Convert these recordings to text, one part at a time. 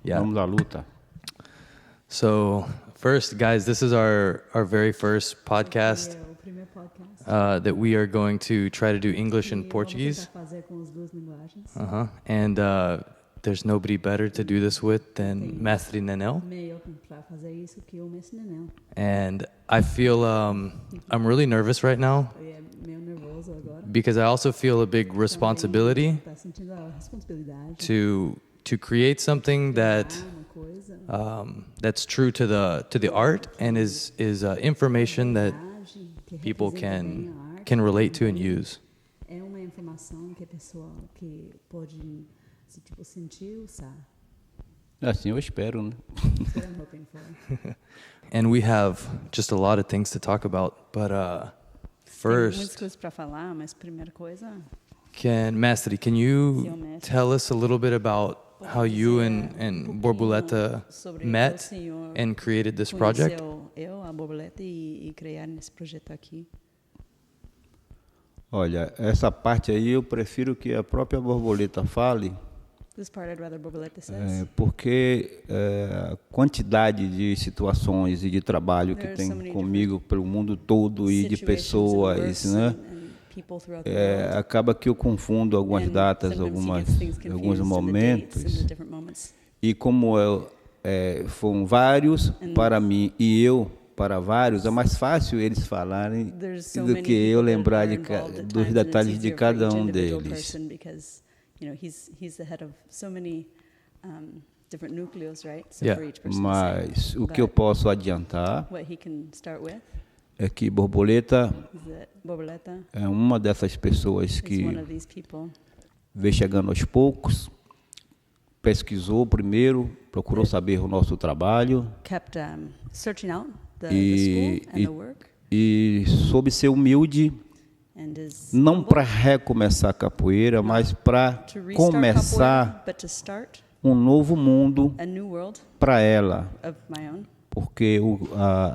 Yeah. Vamos à luta. So first, guys, this is our very first podcast O primeiro podcast. that we are going to try to do English and que Portuguese. Vamos tentar fazer com as duas linguagens. And there's nobody better to do this with than Mestre Nenel. Meio para fazer isso que o Mestre Nenel. And I feel I'm really nervous right now Ele é meio nervoso agora. because I also feel a big responsibility Tá sentindo a responsabilidade to create something that de uma coisa, that's true to the art and is information that imagem que people representa bem a arte. can relate to and use. É uma informação que a pessoa que pode se tipo sentir usar. Assim eu espero, né? That's what I'm hoping for. And we have just a lot of things to talk about, but Tem muitas first, coisas para falar, mas primeira coisa, Mestre, can you Senhor Mestre. tell us a little bit about how you and Borboleta sobre met o senhor and created this project? conheceu eu, a Borboleta, e criar nesse projeto aqui. Olha, essa parte aí eu prefiro que a própria borboleta fale, This part I'd rather Borboleta says. porque a quantidade de situações e de trabalho que There are tem so many comigo pelo mundo todo e de situations and pessoas, works né? and people throughout the world. Acaba que eu confundo algumas And datas, sometimes he gets things confused alguns in the dates and momentos, the different moments. e como foram vários And para mim e eu para vários, é mais fácil eles falarem There's so do many que eu people that lembrar are de involved at dos times, and detalhes it's de easier for cada each deles. person because, you know, he's the head of so many different nucleos, right? So Yeah. for each person to Mas say. o que eu But posso adiantar what he can start with é que Borboleta is that Borboleta é uma dessas pessoas is que one of these people veio chegando aos poucos, pesquisou primeiro, procurou saber o nosso trabalho kept searching out the E- school and the work, e soube ser humilde, and is não humble para recomeçar a capoeira, mas para to restart começar capoeira, but to start um novo mundo a new world para ela. of my own. Porque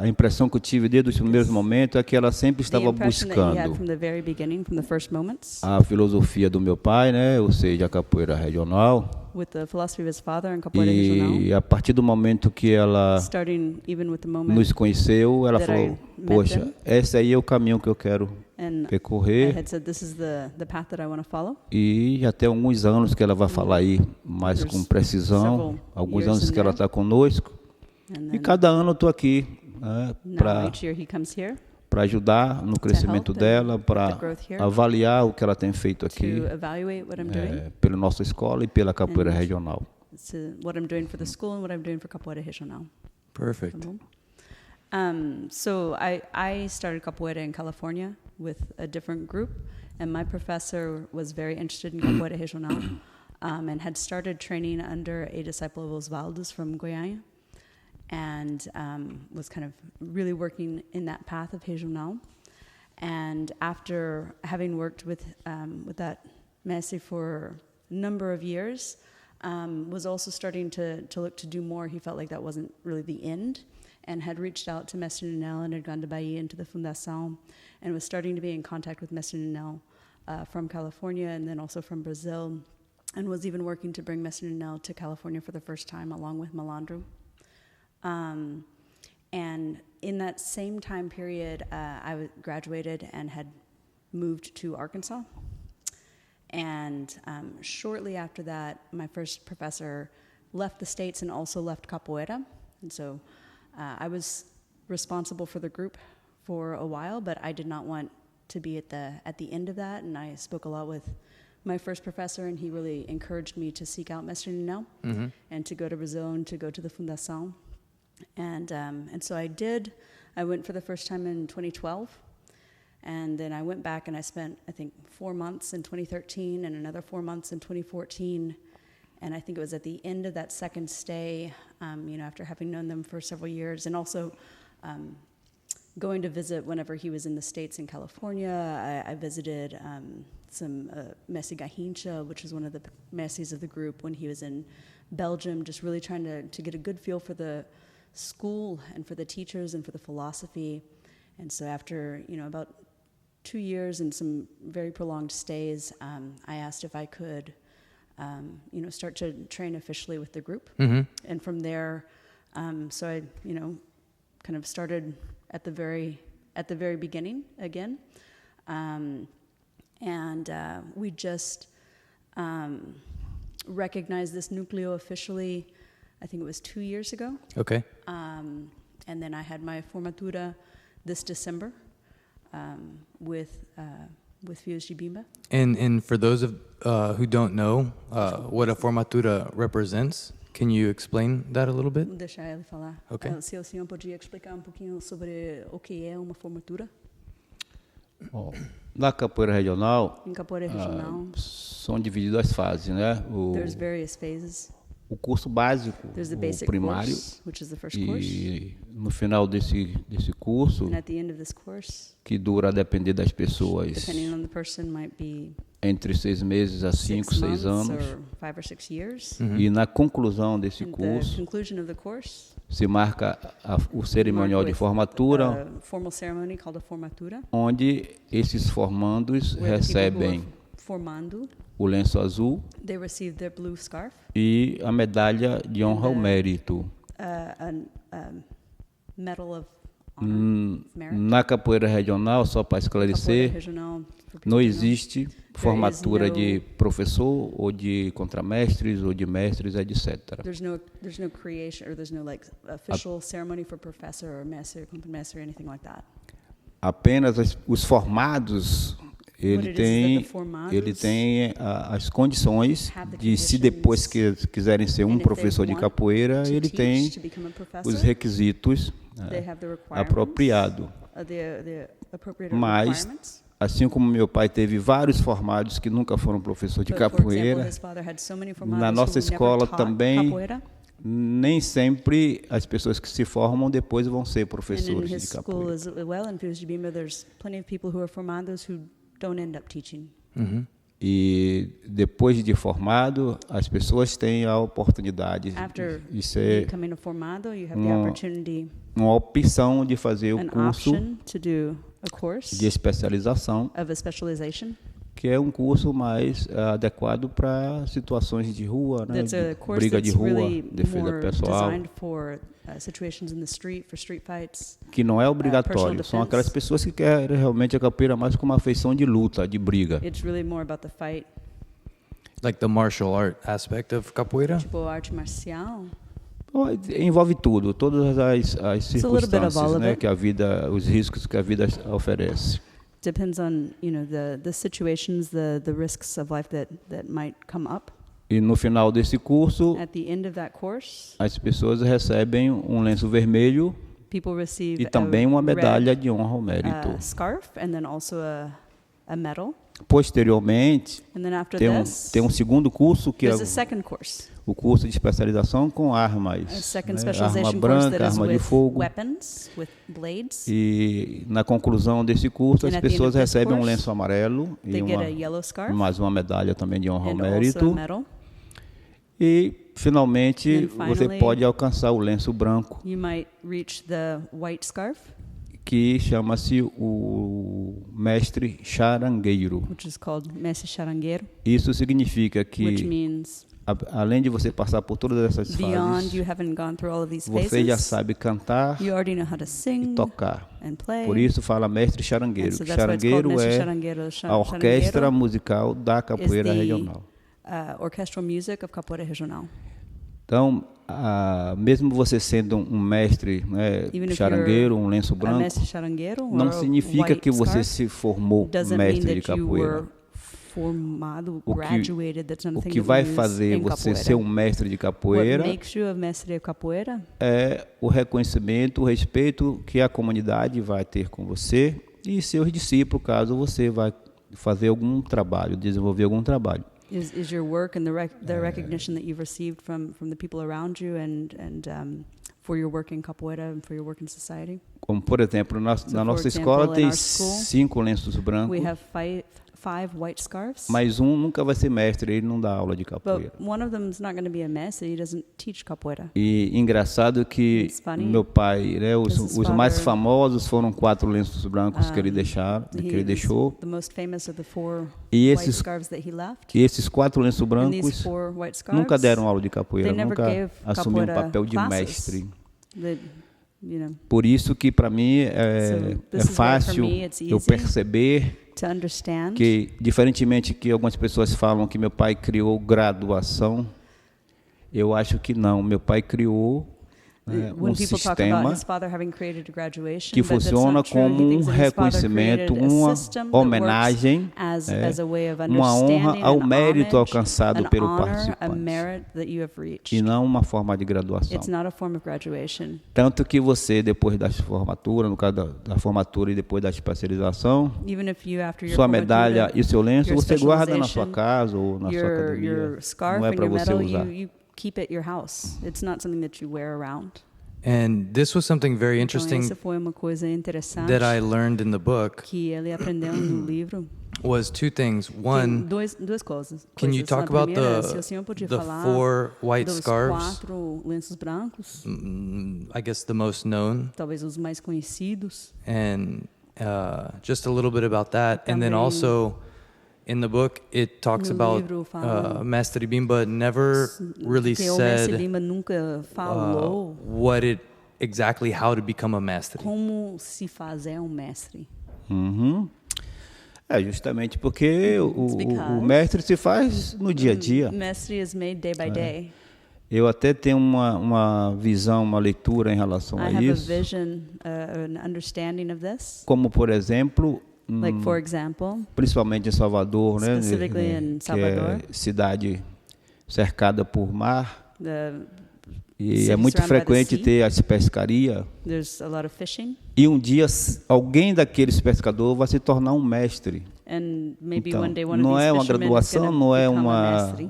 a impressão que eu tive desde os primeiros momentos é que ela sempre The estava impression that he had buscando from the very beginning, from the first moments, a filosofia do meu pai, né, ou seja, a capoeira regional. with the philosophy of his father and capoeira regional, E a partir do momento que ela starting even with the moment nos conheceu, ela that I falou: met "Poxa, them. esse aí é o caminho que eu quero and I percorrer." had said, this is the path that I want to follow. E já tem alguns anos que ela vai falar aí mais com precisão, several alguns years anos in que ela there. está conosco. And E then cada ano eu estou aqui, né, now each year he comes here para ajudar no crescimento help and dela, the para growth here, avaliar o que ela tem feito aqui to evaluate what I'm doing, pela nossa escola e pela capoeira And- regional. to what I'm doing for the school and what I'm doing for capoeira regional. Perfect. So I started capoeira in California with a different group, and my professor was very interested in capoeira regional, and had started training under a disciple of Osvaldo's from Goiânia, and was kind of really working in that path of regional. And after having worked with that mestre for a number of years, was also starting to look to do more. He felt like that wasn't really the end, and had reached out to Mestre Nenel and had gone to Bahia into the Fundação, and was starting to be in contact with Mestre Nenel from California and then also from Brazil, and was even working to bring Mestre Nenel to California for the first time along with Malandro. And in that same time period, I graduated and had moved to Arkansas. And shortly after that, my first professor left the States and also left capoeira. And so I was responsible for the group for a while, but I did not want to be at the end of that. And I spoke a lot with my first professor, and he really encouraged me to seek out Mestre Nenel and to go to Brazil and to go to the Fundação. And so I did. I went for the first time in 2012. And then I went back and I spent, I think, 4 months in 2013 and another 4 months in 2014. And I think it was at the end of that second stay, after having known them for several years, and also going to visit whenever he was in the States in California. I visited some Messi Gahincha, which was one of the Messis of the group when he was in Belgium, just really trying to get a good feel for the school and for the teachers and for the philosophy. And so after, about 2 years and some very prolonged stays, I asked if I could start to train officially with the group. Mm-hmm. And from there, so I, kind of started at the very beginning again. We just recognized this núcleo officially, I think it was 2 years ago. Okay. And then I had my formatura this December with Fios de Bimba. And for those of who don't know what a formatura represents, can you explain that a little bit? Vou deixar ele falar. Ok. Se o senhor podia explicar um pouquinho sobre o que é uma formatura? Ó, na capoeira regional, Em capoeira regional, são divididas as fases, né? there's various phases. O curso básico, There's the o basic primário, course, which is the first course. e no final desse curso, And at the end of this course, que dura a depender das pessoas, depending on the person, might be entre 6 meses a 5, 6 6 months anos. or 5 or 6 years. E na conclusão desse And the curso, conclusion of the course, se marca o cerimonial de marked with formatura, a formal ceremony called a formatura, onde esses formandos where the people who recebem are formando, o lenço azul they receive their blue scarf, e a medalha de honra ao mérito. a medal of honor, merit. Na capoeira regional, só para Capoeira esclarecer, regional, for people to não know. existe formatura no- de professor ou de contramestres ou de mestres, etc. There's no creation, or there's no official ceremony for professor or master, contramaster, or anything like that. Apenas os formados, What it is that the formados ele tem as condições have the de, se conditions, depois quiserem ser and um if they professor de want capoeira, to ele teach, tem to become a os professor, requisitos they have the requirements, apropriados. The appropriate Mas, requirements. assim como meu pai teve vários formados que nunca foram professor de But, for example, capoeira, his father had so many na formados nossa who never escola taught também, capoeira. nem sempre as pessoas que se formam depois vão ser And in professores his de school capoeira. as well, in Fios de Bimba, there's plenty of people who are formados who don't end up teaching. Mm-hmm. E depois de formado, as pessoas têm a oportunidade, After isso é becoming a formado, you have the uma opportunity, uma opção de fazer o an curso option to do a course de especialização, of a specialization. que é um curso mais adequado para situações de rua, né? That's a course Briga de that's rua, really defesa more pessoal, designed for situations in the street, for street fights. que não é personal obrigatório. São defense. aquelas pessoas que querem realmente a capoeira mais como uma afeição de luta, de briga. It's really more about the fight, Like the martial art aspect of capoeira? tipo arte marcial. Envolve tudo, todas as a little bit of circunstâncias, all of né, it. que a vida, os riscos que a vida oferece. Depends on the situations, the risks of life that might come up. E no final desse curso, At the end of that course, as pessoas recebem um lenço vermelho people receive e também a uma medalha red, de honra ao mérito. scarf, and then also a medal. Posteriormente, And then after tem this, um segundo curso, que é there's a second course, o curso de especialização com armas, a second né? specialization Arma course branca, that is arma de with fogo. weapons, with blades. E na conclusão desse curso, And as at the end pessoas of this recebem um course, lenço amarelo e They get a yellow scarf mais uma medalha também de honra ao and also a mérito. medal. E, finalmente, And você finally, pode alcançar o lenço branco, You might reach the white scarf, que chama-se o mestre charangueiro. which is called mestre charangueiro, Isso significa which que, means além de você passar por todas essas beyond fases, you haven't gone through all of these você já phases, sabe cantar you already know how to e sing tocar. and play. Por isso fala mestre And charangueiro. so Que that's why it's called charangueiro mestre é charangueiro. a orquestra Charangueiro musical da is capoeira the regional. Orchestral music of capoeira regional. Então, mesmo você sendo um mestre, né, Even if charangueiro, um lenço A branco, mestre charangueiro or não a significa white que você scarf se formou doesn't mean mestre de that you capoeira. were formado, O que- graduated. That's not a O thing que that vai we use fazer in você capoeira. ser um mestre de What capoeira makes you a mestre de capoeira é o reconhecimento, o respeito que a comunidade vai ter com você e seus discípulos, caso você vai fazer algum trabalho, desenvolver algum trabalho. is your work and the recognition that you've received from the people around you and for your work in capoeira and for your work in society. Como, por exemplo, na for nossa example, escola in tem our school, 5 lenços brancos We have 5 white scarves. Mas um nunca vai ser mestre, ele não dá aula de capoeira. But one of them is not going to be a master. He doesn't teach capoeira. E engraçado que It's funny. meu pai, né, His os mais father- famosos foram 4 lenços brancos que ele deixou. The most famous of the 4 E white esses, scarves that he left. e esses 4 lenços And these brancos 4 white scarves, nunca deram aula de capoeira, they never nunca gave assumiram o capoeira papel de classes. mestre. that, you know, Por isso que para mim So, é this is why, fácil for me, it's eu easy perceber to understand. que, diferentemente que algumas pessoas falam que meu pai criou graduação, eu acho que não. Meu pai criou When people talk about sistema his father having created graduation, que but that's funciona not true. He como thinks that his father reconhecimento, created a uma system that works homenagem, as a way of uma honra understanding, ao an mérito homage, alcançado an pelo honor, a participante, merit that you have reached. e não uma forma de graduação. It's not a form of graduation. Tanto que você, depois da formatura, no caso da formatura e depois da especialização, Even if you, after your sua medalha formatura, e seu lenço your você guarda na sua specialization, casa ou na sua academia. your scarf Não é and para your você medal, usar. you keep at your house. It's not something that you wear around. And this was something very Então, interesting essa foi uma coisa interessante that I learned in the book que ele aprendeu no livro. was 2 things. Tem One, duas coisas. can you talk Na about primeira, se o senhor podia the falar 4 white dos scarves? 4 lenços brancos, I guess the most known, talvez os mais conhecidos. and just a little bit about that. And then Também- also, in the book, it talks No about livro fala- Master Bimba never really que o Mestre said Bimba nunca falou what it exactly how to become a master. como se fazer um mestre. Uhum. É justamente porque o because- mestre se faz no dia a dia. Mestre is made day by day. Eu até tenho uma visão, uma leitura em relação I a have a isso, vision, an understanding of this. como por exemplo, Like, for example, principalmente em Salvador, né, Specifically in que Salvador. é cidade cercada por mar, the, e City é muito surrounded by the frequente sea. ter as pescarias. there's a lot of fishing. E um dia alguém daqueles pescadores vai se tornar um mestre. And maybe Então, one day one of não these é uma fishermen is graduação, gonna não é become a uma mestre.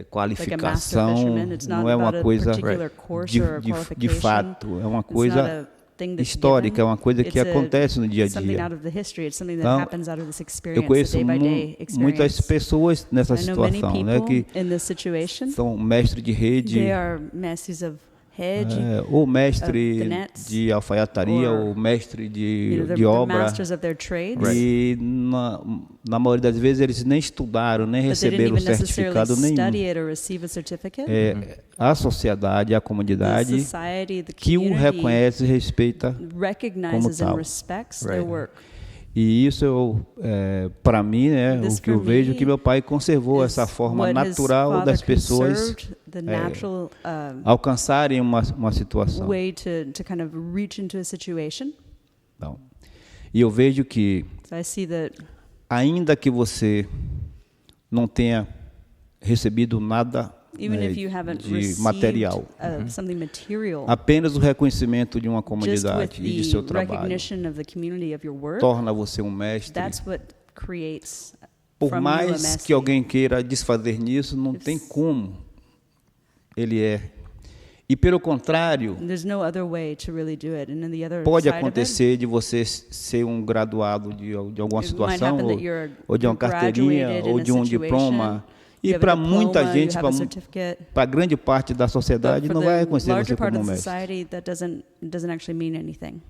qualificação, fisherman. It's not não é uma about a coisa particular course de, or a de qualification. fato, é uma It's coisa not a thing that's histórica, given. é uma coisa que It's acontece no dia a something dia. out of the history. It's something that Então, happens out of this Eu experience, conheço the day-by-day muitas experience. pessoas nessa I know many situação, né, people que in this situation. são mestre de rede, They are masters of head, ou of mestre the nets, de alfaiataria, or, ou mestre you know, de they're obra. masters of their trades. E na maioria das vezes eles nem estudaram, nem But they didn't receberam even certificado necessarily nenhum. study it or receive a certificate. A sociedade, a The comunidade society, the que o community reconhece e respeita. recognizes como and tal. respects Right. their work. E isso, para mim, This o que eu for vejo me que meu pai conservou is essa forma what his natural father das pessoas conserved, the natural alcançarem uma situação. way to kind of reach into a situation. Então, e eu vejo que, So I see that ainda que você não tenha recebido nada even if you haven't de received material, something material, apenas o reconhecimento de uma just with comunidade e de seu the trabalho recognition of the community of your work, torna você um mestre. that's what creates Por from you a mais master. que alguém queira desfazer nisso, não tem como. Ele é. E pelo contrário, There's no other way to really do it. And then the other pode side of it, acontecer de você ser um graduado de alguma it might situação, happen that you're ou de uma carteirinha, graduated ou in de a um situation, diploma. you E have a para diploma, muita you gente, have a certificate, para grande parte da but sociedade, for não vai the reconhecer larger você part como of mestre. society, that doesn't actually mean anything.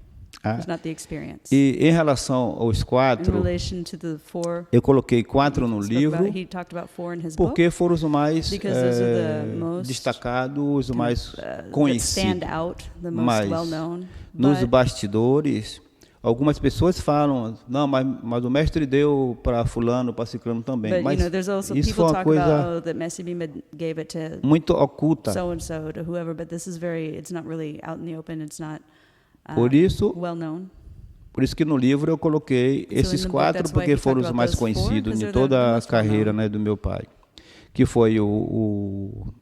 Ah. It's not the experience. E em relação aos In 4, relation to the 4, eu coloquei 4 no livro, he talked about 4 in his book. porque foram os mais Because those are the most, destacados, os mais that stand conhecidos. out, the most Mas well known. nos But bastidores, algumas pessoas falam, não, mas o mestre deu para fulano, para ciclano também. But, Mas there's also isso people foi uma talk coisa about, oh, that Messi Bimba gave it to muito oculta. so and so, to whoever. But this is it's not really out in the open. It's not Por isso, well known. por isso que no livro eu coloquei esses in the book, 4, that's why porque he foram talked os about mais those 4, conhecidos because de they're the toda a most well carreira, known. né, do meu pai. Que foi o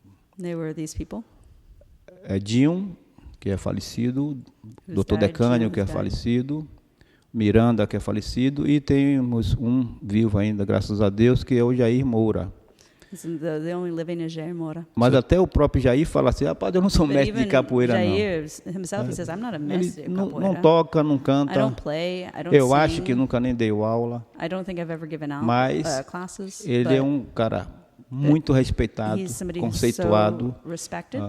They were these people. Dinho, que é falecido, Who's Dr. died, Decânio, Dinho, que é who's died. falecido, Miranda, que é falecido, e temos um vivo ainda, graças a Deus, que é o Jair Moura. The only living is Jair Moura. Mas até o próprio Jair fala assim, rapaz, eu não sou But mestre de even capoeira, não. Jair himself, he says, I'm not a master Ele of não capoeira. toca, não I canta. don't play, I don't Eu sing. acho que nunca nem deu aula. I don't think I've ever given out Mas classes. ele but é um cara muito respeitado, he's somebody conceituado. so respected.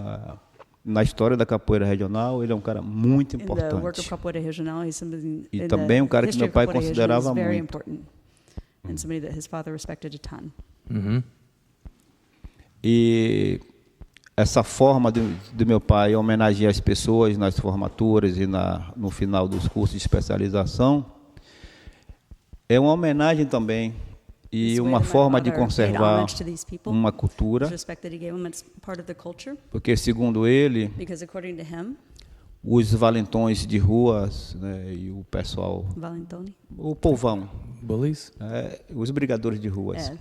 Na história da capoeira regional, ele é um cara muito In the work of importante. capoeira regional, he's somebody E in também the um cara que history meu pai of capoeira regional considerava is very muito. important. And somebody that his father respected a ton. Mm-hmm. E essa forma do meu pai homenagear as pessoas nas formaturas e no final dos cursos de especialização é uma homenagem também e This way uma that my forma de father paid conservar homage to these people, uma cultura, the respect that he gave them, it's part of the culture. porque segundo ele, Because according to him, os valentões de ruas, né, e o pessoal, Valentoni, o povão, Bullies? os brigadores de ruas, é,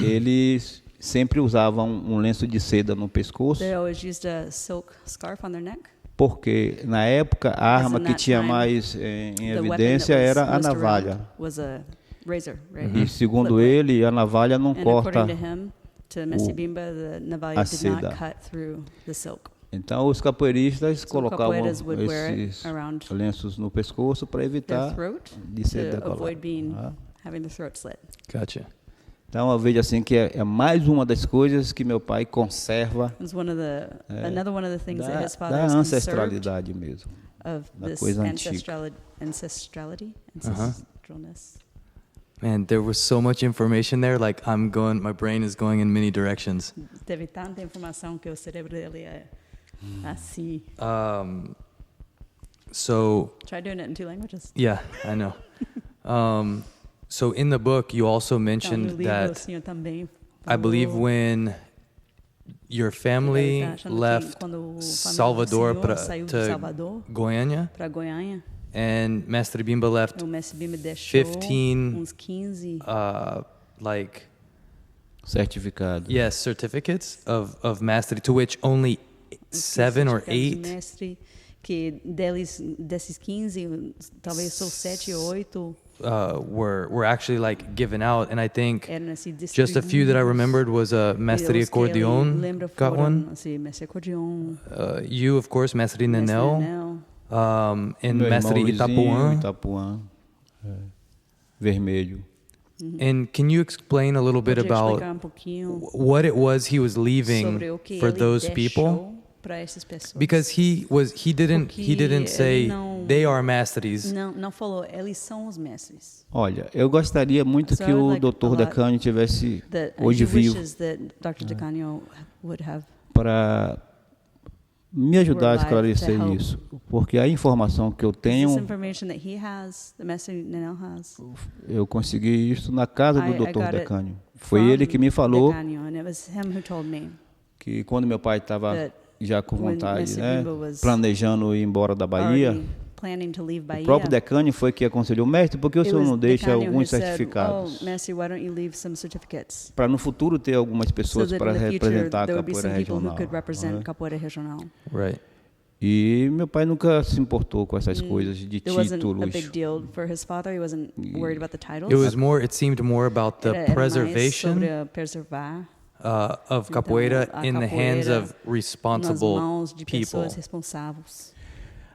eles sempre usavam um lenço de seda no pescoço, they always used a silk scarf on their neck. porque na época a arma in que that tinha time, mais em The weapon evidência that was era a most navalha. around was a razor, right? E segundo ele, a navalha não And corta. according to him, to Messi Bimba, the navalha a did seda. not cut through the silk. Então os capoeiristas So colocavam capoeiras would wear it esses around lenços no pescoço para their evitar throat de ser to decolado. avoid being Ah. having the throat slit. Gotcha. Então eu vejo assim que é mais uma das coisas que meu pai conserva It was one of the another one of the things that da, his father da has conserved ancestralidade mesmo. of da this coisa antiga. ancestrality, Uh-huh. ancestralness. Man, there was so much information there. Like my brain is going in many directions. Teve tanta informação que o cérebro dele é assim. So Try doing it in 2 languages. yeah, I know. So in the book, you also Então, no mentioned livro, o that senhor também I believe falou when your que ele family tá achando que left quando o Salvador família do senhor saiu de to Salvador Goiânia para Goiânia, and Mestre Bimba left o Messi Bimba deixou 15, uns 15 like Certificado. yes, certificates of mastery, to which only 7 or certificados de 8 mestre, que desses 15, talvez só 7 ou 8 were actually like given out, and I think eram assim just a few that I remembered was Mestre Acordeon got one. Assim, Mestre Acordeon, You, of course, Mestre Mestre Nenel, Nenel, and Meu irmão Mestre Luizinho, Itapuã. Itapuã, vermelho. And can you explain a little bit Pode about explicar pouquinho what it was he was leaving sobre o que for ele those people? deixou para essas pessoas. Because he didn't Porque say ele não- they are masteries. Não falou, eles são os mestres. Olha, eu gostaria muito So que I would o like Dr. a lot Decânio tivesse That hoje he vivo wishes that Dr. Decanio would have. para me ajudar a We're live esclarecer to help. isso, porque a informação que eu This tenho, information that he has, the Mestre Nenel has. eu consegui isso na casa do I Dr. got it Decânio. Foi from ele que me falou Decanio, and it was him who told me que quando meu pai estava that já com when vontade, Mestre né, Bimba was planejando ir embora da Bahia, already planning to leave o Bahia. próprio Decânio foi que aconselhou, mestre, por que o It senhor was não deixa Decanio who alguns said, certificados? Oh, Mestre, why don't you leave some certificates? Para no futuro ter algumas So pessoas that para in the future representar a there would be capoeira some people who regional. could represent né? capoeira regional. Right. E meu pai nunca se importou com essas coisas de It wasn't a títulos. big deal for his father. He wasn't worried about the titles. It seemed more about the Era mais preservation sobre preservar of Então, capoeira a in the hands capoeira of nas responsible mãos de people. pessoas responsáveis.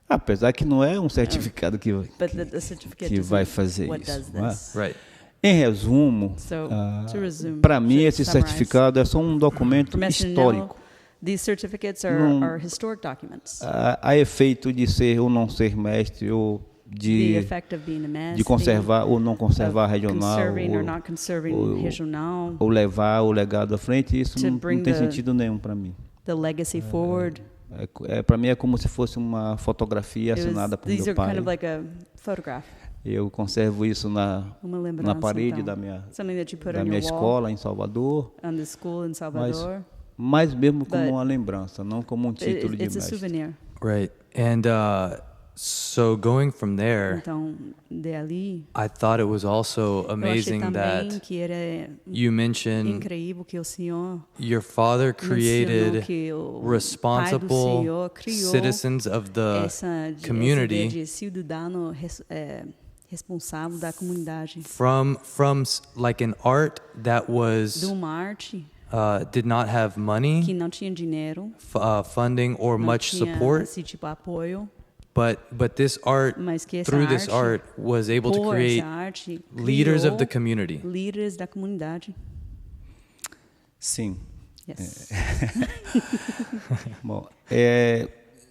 Apesar que não é um certificado que But the certificate que isn't vai fazer what isso, does não é? this. Right. Em resumo, So, to resume, para mim to esse summarize, certificado é só um documento for Mestre histórico. Nenel, these certificates Não- are historic documents. A efeito de ser ou não ser mestre, ou The de effect of being a mestre, conservar ou não conservar of regional, conserving or not conserving ou- regional, ou levar o legado à frente, isso To não bring tem the- sentido nenhum para mim. the legacy forward. Para mim é como se fosse uma fotografia It was- assinada por these meu are pai. kind of like a photograph, Eu conservo isso uma lembrança. na parede então. da minha Something that you put da on minha your wall, escola em Salvador, on the school in Salvador. mas mesmo como But uma lembrança, não como um título de It's a mestre. souvenir. Right. And so going from there, Então, de ali, I thought it was also eu achei amazing também that que era you mentioned incrível que o Senhor your father mencionou created que o pai do responsible Senhor criou citizens of the essa community de cidadão responsável da comunidade. from like an art that was De uma arte did not have que money, não tinha dinheiro, funding, or não much tinha support, esse tipo de apoio, but this art, mas que essa through this arte, art, was able to por create essa arte, leaders of criou the community. líderes da comunidade. Sim. Yes. Bom,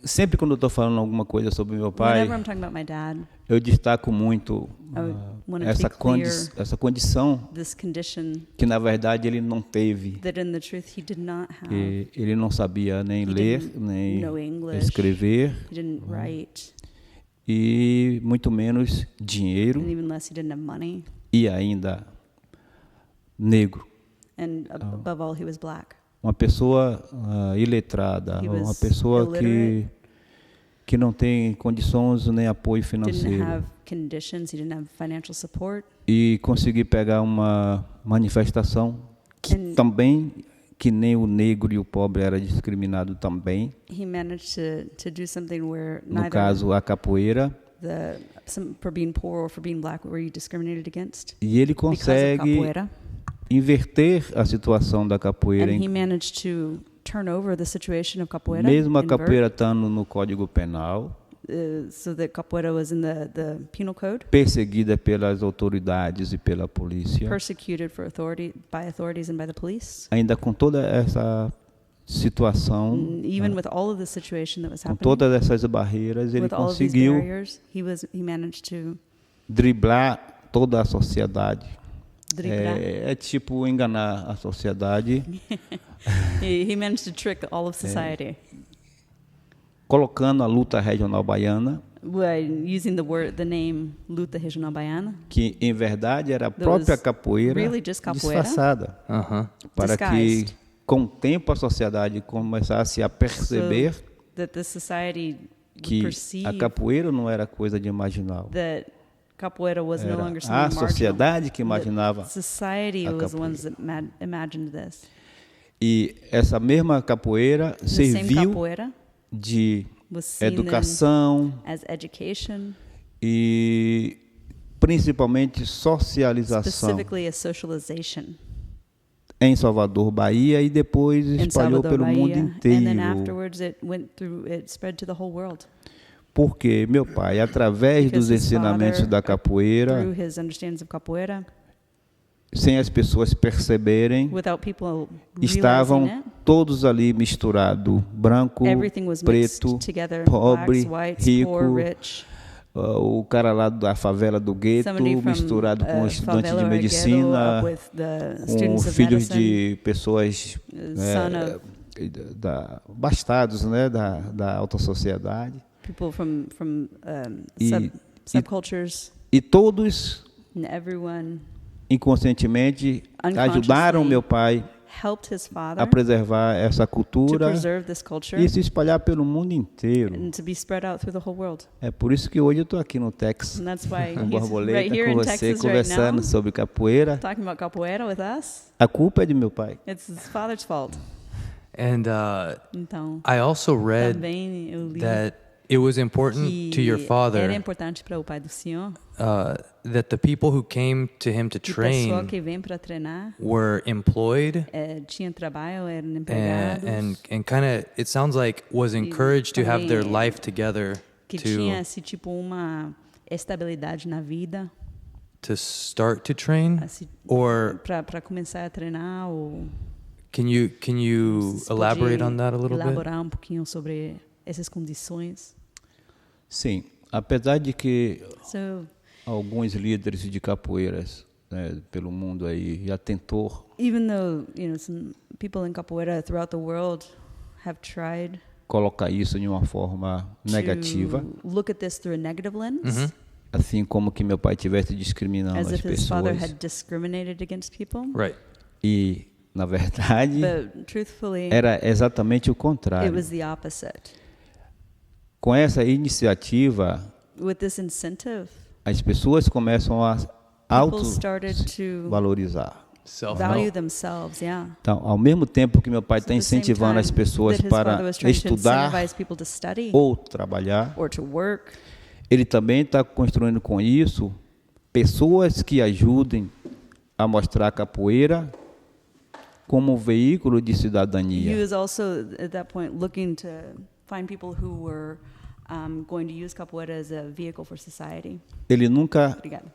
sempre quando eu estou falando alguma coisa sobre meu pai, Whenever I'm talking about my dad, eu destaco muito I wanna be clear essa condição this condition que, na verdade, ele não teve. that in the truth he did not have. Que ele não sabia nem He ler, didn't nem know English. escrever, He didn't write, e muito menos dinheiro, and even less, he didn't have money. e ainda negro. And above all, he was black. Uma pessoa iletrada, He uma was pessoa illiterate. que não tem condições nem apoio Didn't financeiro. have conditions. He didn't have financial support. E conseguir pegar uma manifestação que And- também, que nem o negro e o pobre era discriminado também, He managed to do something where no neither caso a capoeira, for being poor or for being black were you discriminated against e ele because of consegue capoeira. inverter a situação da capoeira, And he managed to turn over the situation of capoeira, mesmo a invert, capoeira estando no Código Penal, so that capoeira was in the penal code, perseguida pelas autoridades e pela polícia, persecuted by authorities and by the police. ainda com toda essa situação, Even with all of the situation that was com happening, todas essas barreiras, ele with all of these conseguiu barriers, he managed to driblar toda a sociedade. driblar. É tipo enganar a sociedade, He managed to trick all of society colocando a luta regional baiana, by using the name Luta Regional Baiana, que em verdade era a That própria was capoeira really just capoeira. disfarçada, para que Disguised. com o tempo a sociedade começasse a perceber so that the society would que a perceive capoeira não era coisa de marginal. that capoeira was no Era longer a something marginal. sociedade que imaginava That society a was the ones capoeira. that imagined this. E essa mesma capoeira The same serviu capoeira de was seen then educação as education, e principalmente socialização specifically as socialization em Salvador, Bahia, e depois in espalhou Salvador, pelo mundo Bahia, and then inteiro. afterwards it spread to the whole world. Porque meu pai, através Because dos his ensinamentos father, da capoeira, Through his understandings of capoeira, sem as pessoas perceberem, without people estavam realizing it, todos ali misturados, branco, everything was preto, mixed together, pobre, blacks, whites, rico, poor, rich. O cara lá da favela do gueto, Somebody from misturado com estudantes favela de or medicina, ghetto, with the com students of filhos medicine, de pessoas son of bastados, né, da alta sociedade. people from E- subcultures, E todos, and everyone inconscientemente, Unconsciously ajudaram meu pai helped his father a preservar essa to cultura preserve this culture e se espalhar pelo mundo inteiro. and to be spread out through the whole world. É por isso que hoje eu estou aqui no Texas, And that's why com he's borboleta, right here com in você, Texas right conversando now, sobre capoeira. talking about capoeira with us. A culpa é de meu pai. It's his father's fault. And Então, I also read também eu li that it was important to your que era father importante para o pai do senhor that the people who came to him to que a pessoa train que vem para treinar were employed tinha trabalho, eram and empregados, kind of it sounds like was encouraged to have their também life together que to tinha assim, tipo uma estabilidade na vida, start to train, assim, or para começar a treinar ou can you vocês elaborate podem on that a little bit? elaborar um pouquinho sobre essas condições. Sim, apesar de que So, alguns líderes de capoeiras, né, pelo mundo aí já tentou even though some people in capoeira throughout the world have tried colocar isso de uma forma negativa, to look at this through a negative lens, Mhm. assim como que meu pai estivesse discriminando as as if his father pessoas. had discriminated against people. Right. E, na verdade, But truthfully, era exatamente o it contrário. was the opposite. Com essa iniciativa, With this incentive, as pessoas começam a people started to auto-valorizar. value Self-help. themselves, yeah. Então, ao mesmo tempo que meu pai So está at the same incentivando as time pessoas that his father para was trying to estudar incentivize people to study ou trabalhar, or to work, ele também está construindo com isso pessoas que ajudem a mostrar a capoeira como veículo de He cidadania. was also at that point looking to find people who were going to use capoeira as a vehicle for society. Ele nunca Obrigada.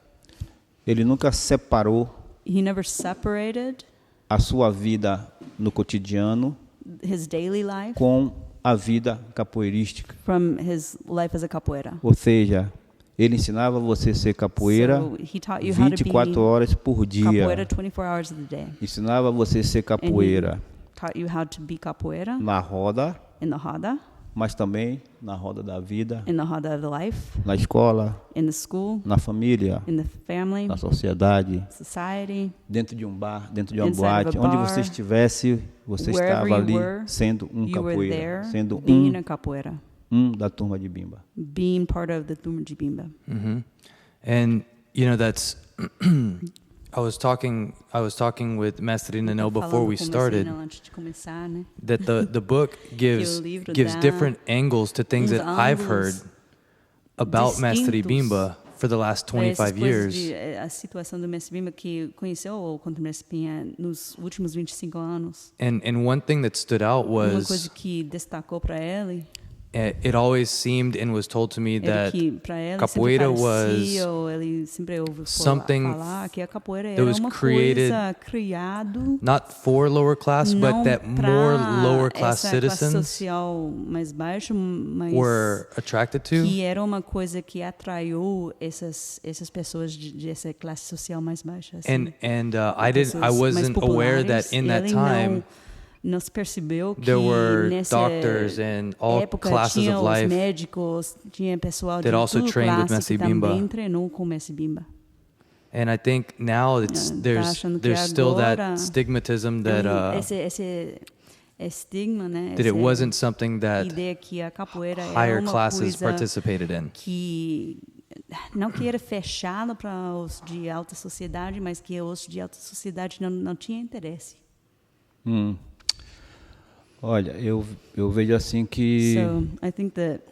separou He never separated a sua vida no cotidiano his daily life com a vida capoeirística. from his life as a capoeira. Ou seja, ele ensinava você a ser capoeira So he taught you how to be 24 horas por dia. capoeira 24 hours of the day. Ensinava você a ser capoeira Taught you how to be capoeira na roda, in the roda, mas também na roda da vida, in the roda of the life, na escola, in the school, na família, in the family, na sociedade, society, dentro de um bar, dentro de uma Inside of a boate, onde bar, você estivesse, você wherever estava you ali were, sendo um you were capoeira, there sendo being a capoeira, da turma de Bimba. being part of the Turma de Bimba. And that's I was talking with Mestre Nanel before we started Antes de começar, né? that the book gives livro dá different angles to things that I've heard ângulos about Mestre distintos Bimba for the last Para essas 25 coisas years. a situação do Mestre Bimba que conheceu o Contra Mestre Pinha nos últimos 25 anos. And one thing that stood out Uma was coisa que destacou para ele it always seemed and was told to me era that que para ele capoeira sempre was parecia, ou ele sempre ouviu something falar que a capoeira that era was uma created coisa criado not for lower class, but não that more para lower class essa classe citizens social mais baixa, mas were attracted to. que era uma coisa que atraiu essas pessoas de essa classe social mais baixa. Assim, And I pessoas mais wasn't aware populares. that in that Ele time não se percebeu que there were nessa doctors and all época classes tinha of os life médicos, tinha pessoal de that also toda trained with classe que Mestre Bimba. também treinou com o Mestre Bimba. And I think now Tá there's achando que still that agora stigmatism that esse estigma, né? that it wasn't something that ideia que a capoeira era higher uma classes coisa participated in. que não que era fechado para os de alta sociedade, mas que os de alta sociedade não tinha interesse. Olha, eu vejo assim que So I think that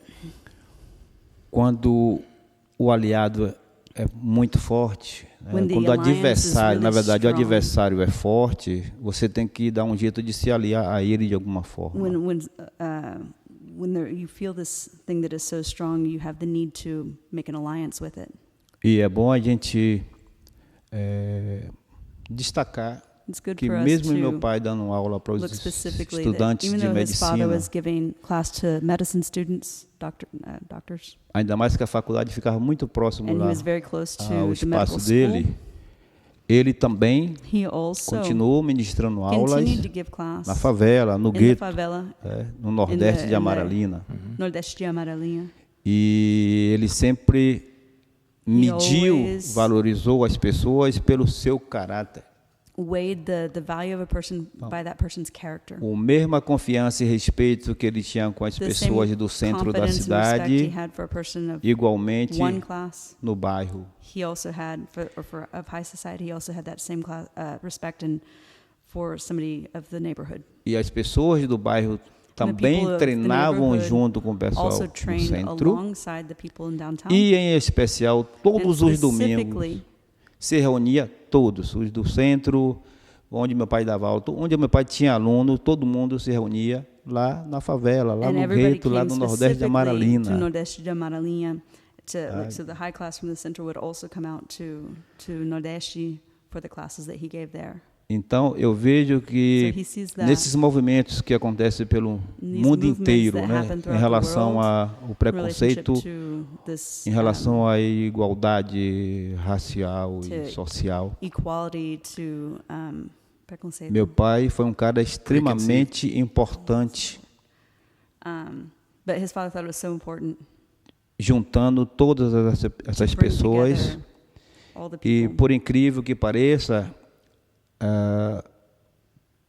quando o aliado é muito forte, né? When the Quando o alliance is adversário, na really verdade, o strong. adversário é forte, você tem que dar um jeito de se aliar a ele de alguma forma. when you feel this thing that is so strong, you have the need to make an alliance with it. E é bom a gente destacar It's good que for us mesmo to meu pai dando aula para os look specifically estudantes that even de though his father medicina, was giving class to medicine students, doctors, ainda mais que a faculdade ficava muito próximo and he lá was very close to ao the medical espaço school, dele, ele também he also continuou ministrando aulas continued to give class na favela, no in the gueto, favela, no nordeste in de the Amaralina. Nordeste de Amarelinha. E ele sempre mediu, always valorizou as pessoas pelo seu caráter. Weighed the value of a person by that person's character. A mesma confiança e respeito que ele tinha com as The pessoas same do centro da confidence and respect he cidade, had for a person of igualmente one class, no bairro. he also had for of high society. He also had that same class, respect and for somebody of the neighborhood. E as pessoas do bairro também people of the treinavam neighborhood junto com o pessoal Also do trained centro. alongside the people in downtown. E, em especial, todos And os domingos, specifically, se reunia todos, os do centro, onde meu pai dava aula, onde meu pai tinha aluno, todo mundo se reunia lá na favela, lá and no everybody gueto, lá came no Nordeste de specifically to Amaralina. Nordeste de Amarelinha. So the high class from the center would also come out to Nordeste for the classes that he gave there. Então, eu vejo que So he sees that nesses movimentos que acontecem pelo these mundo movements inteiro, that né, happen em throughout relação the ao preconceito, relationship to this em relação à igualdade racial e to social. equality to preconceito. Meu pai foi um cara extremamente importante, But his father thought it was so important juntando todas essas to bring pessoas. together all the E, people. por incrível que pareça,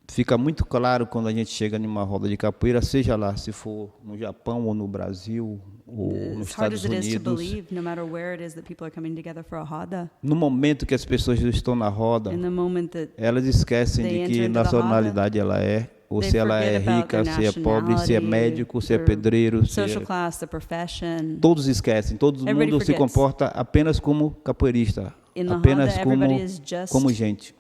fica muito claro quando a gente chega numa roda de capoeira, seja lá se for no Japão ou no Brasil ou nos As hard Estados as it is to Unidos, believe, no matter where it is that people are coming together for a roda, no momento que as pessoas estão na roda, in the moment that elas esquecem They de enter que into the nacionalidade ela é, ou they se ela é forget about rica, their se é pobre, se é nationality, médico, se é their pedreiro, se social é... class, the profession. Todos esquecem, todo Everybody mundo se forgets. comporta apenas como capoeirista, In the apenas roda, como, everybody is just como gente.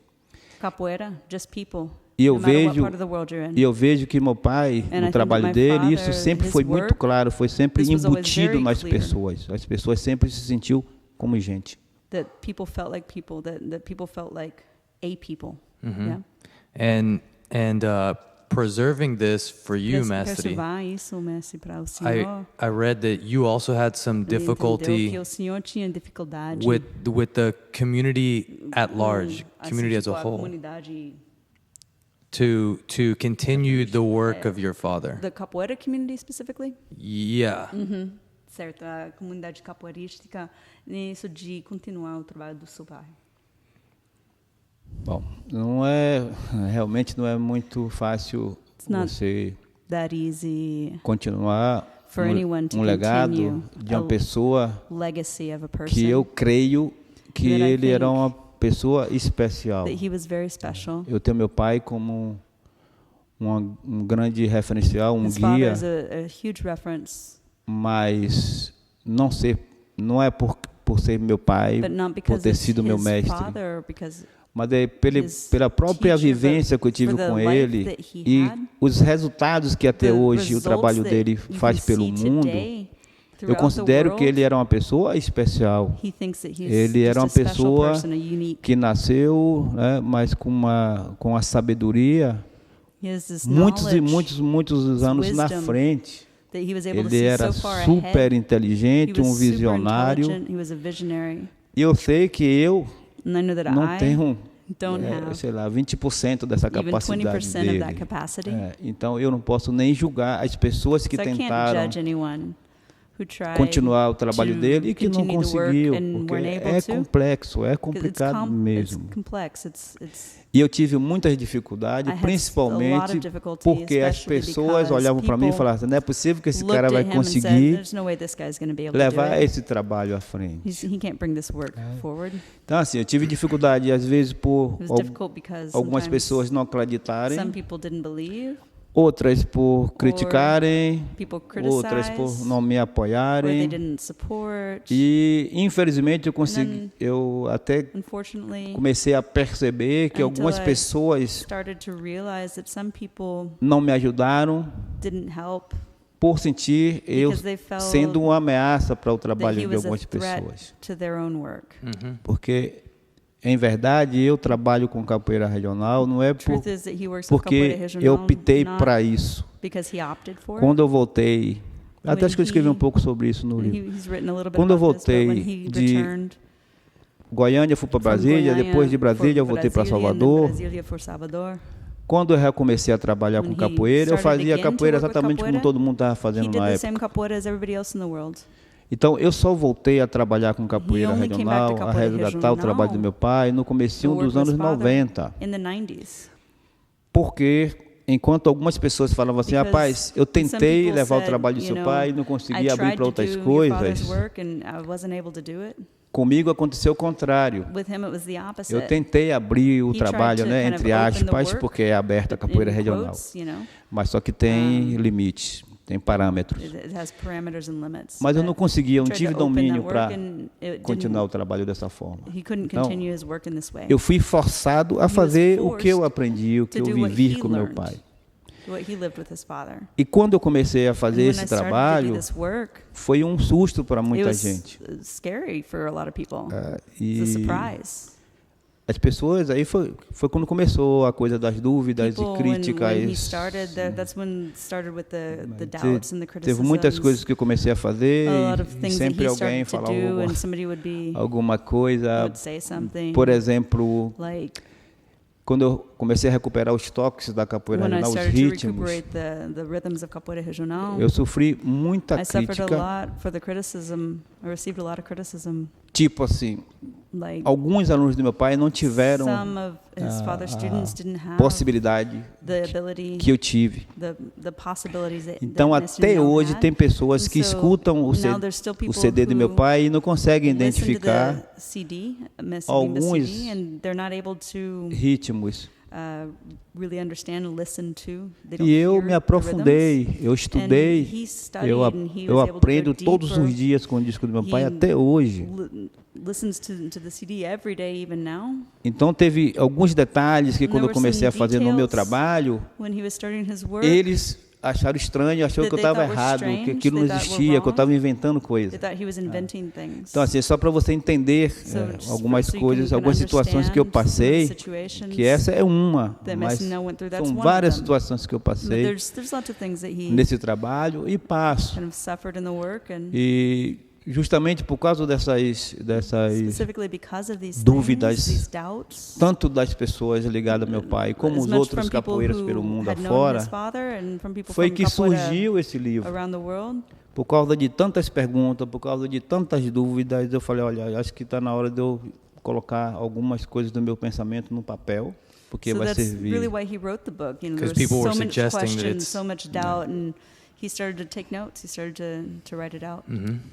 capoeira, just people. E eu no matter what vejo, part of the world you're in. e eu vejo que meu pai, And I no think trabalho that my dele, isso father, sempre his foi muito work, claro, foi sempre this was always embutido very nas clear. pessoas. As pessoas sempre se sentiam como gente. That people felt like people, that people felt like a people. Mhm. Yeah? And preserving this for you, Mestre. Preservar isso, mestre, para o I senhor. I read that you also had some Ele entendeu difficulty que o senhor tinha dificuldade with the community at large, assim, community as tipo, a whole, comunidade to continue the work of your father. da capoeira community specifically. Yeah. Certo, a comunidade capoeirística nisso de continuar o trabalho do seu pai. Bom, realmente não é muito fácil It's not você that easy continuar for anyone to legado continue de uma a pessoa legacy of a person que eu creio que that I ele era think uma pessoa especial. that he was very special. Eu tenho meu pai como um grande referencial, um His father guia, is a huge reference, mas não é por ser meu pai, but not por because ter it's sido meu his mestre, father, because mas é his pela própria teacher, vivência que eu tive for the com life ele that he e had, os resultados que até the hoje o results trabalho that dele you faz can pelo see mundo. today Eu throughout the considero que world. ele era uma pessoa especial. He thinks that he's Ele era uma just a special pessoa person, a unique. que nasceu, né, mas com a sabedoria He has this muitos e knowledge muitos anos na wisdom frente. that he was able to Ele see era so far super ahead. He inteligente, was um super visionário. intelligent. He was a visionary. E eu sei que eu And I know that não I tenho, don't have sei lá, 20% dessa even capacidade 20% of that dele. capacity. Então eu não posso nem julgar as pessoas que So I can't tentaram judge anyone who tried continuar o trabalho to dele e que não continue the work conseguiu, and porque weren't able é to. complexo, é 'Cause complicado it's mesmo. complex. It's E eu tive muitas dificuldades, I had a lot principalmente of difficulty, porque as especially pessoas because olhavam para mim e people falavam, não é possível que esse looked cara at vai him and said, conseguir "There's no way this guy's going to be able to do levar it. esse trabalho à frente. He can't bring this work forward." Então, assim, eu tive dificuldade, às vezes, por It was difficult because algumas sometimes pessoas não acreditarem, some people didn't believe, outras por criticarem, people outras criticized, por não me or they apoiarem. didn't support. E, infelizmente, then, eu até Unfortunately, comecei a perceber que until algumas I pessoas started to realize that some people não me ajudaram didn't help por sentir eu because they felt sendo uma ameaça para o that trabalho he de was a algumas threat pessoas. to their own work. Porque, em verdade, eu trabalho com capoeira regional não é Truth is that he works with capoeira porque regional, eu optei not para isso. because he opted for Quando eu voltei, até When acho que eu escrevi he- um pouco sobre isso no it. livro. He's written a little bit Quando eu about this, but when voltei he de returned Goiânia, fui para from Brasília, Goiânia depois de Brasília eu for voltei para Brasília, and then Salvador. Brasília for Salvador, Quando eu recomecei a trabalhar When com he capoeira, eu started fazia again to capoeira work with exatamente como capoeira, todo mundo estava he fazendo did na the época. same capoeira as everybody else in the world. Então, eu só voltei a trabalhar com capoeira only came back to regional, a capoeira resgatar o regional trabalho do meu pai no comecinho to work dos with anos his father 90. In the 90s. Porque, enquanto algumas pessoas falavam assim, Because rapaz, eu some tentei people levar o said, trabalho do you seu know, pai e não I consegui abrir tried para to outras do your father's coisas. work and I wasn't able to do it. Comigo aconteceu o contrário. With him it was the opposite. Eu tentei abrir o He tried trabalho, to né, kind of entre open the aspas, work, porque é aberta a capoeira in regional. quotes, you know, Mas só que tem limites, tem parâmetros. it has parameters and limits. Mas eu But não conseguia, eu não tried tive to open domínio that para work and it continuar o didn't- trabalho dessa forma. He couldn't Então, continue his work in this way. Eu fui forçado a was fazer o que eu forced aprendi, o que to eu do what vivi he com meu learned. pai. What he lived with his father. E quando eu comecei a And fazer when esse I started to do trabalho, this work, foi um susto para it muita was gente. scary for a lot of people. It's a E surprise. as pessoas, aí foi quando começou a coisa das dúvidas People, e críticas. when he started, that's when it started with the Te- doubts and the Teve criticisms. muitas coisas que eu comecei a fazer A lot of e things that sempre he alguém started to falava do, alguma, and somebody would alguma coisa. would say something. Por exemplo, Like quando eu comecei a recuperar os toques da capoeira when I regional, os started to ritmos, recuperate the rhythms of capoeira regional, eu sofri muita I suffered a crítica, lot for the criticism. I received a lot of criticism. tipo assim, Like alguns alunos do meu pai não tiveram some of his a father's students didn't have possibilidade the ability, que eu tive. the possibilities that Então, that Mr. até Neal hoje, had. tem pessoas And que so, escutam now there's still o people CD do meu who pai e não conseguem listen to identificar the CD, Miss alguns CD, and they're not able to ritmos really understand and listen to. They don't E eu hear me the aprofundei, rhythms. eu estudei, And he studied eu and he eu was able to aprendo go todos deeper. os dias com o disco do meu pai He até hoje. Listens to the CD every day, even now. Então teve alguns detalhes que And quando there eu were comecei a some fazer no meu details trabalho, When he was starting his work, eles acharam estranho, achou that que eu they estava thought were errado, strange, que aquilo não they thought were existia, que eu wrong. estava inventando they coisas. thought he was inventing things. Então, assim, só para você entender So just algumas so you coisas, can algumas situações que eu understand passei, some of the situations que essa é uma, that mas Messina went through. That's são one várias of them. situações que eu But passei there's lots of things that he nesse trabalho e passo. kind of suffered in the work, and E justamente por causa dessas specifically because of these dúvidas, things, these doubts, tanto das pessoas ligadas ao meu pai, como as os much outros from people capoeiras pelo who mundo had known afora, his father and from people foi from que capoeira surgiu esse livro. around the world. Por causa de tantas perguntas, por causa de tantas dúvidas, eu falei, olha, acho que está na hora de eu colocar algumas coisas do meu pensamento no papel, porque So vai that's servir. really why he wrote the book. You know, there 'Cause was people were so much suggesting that questions, it's- so much doubt, and he started to take notes. He started to write it out.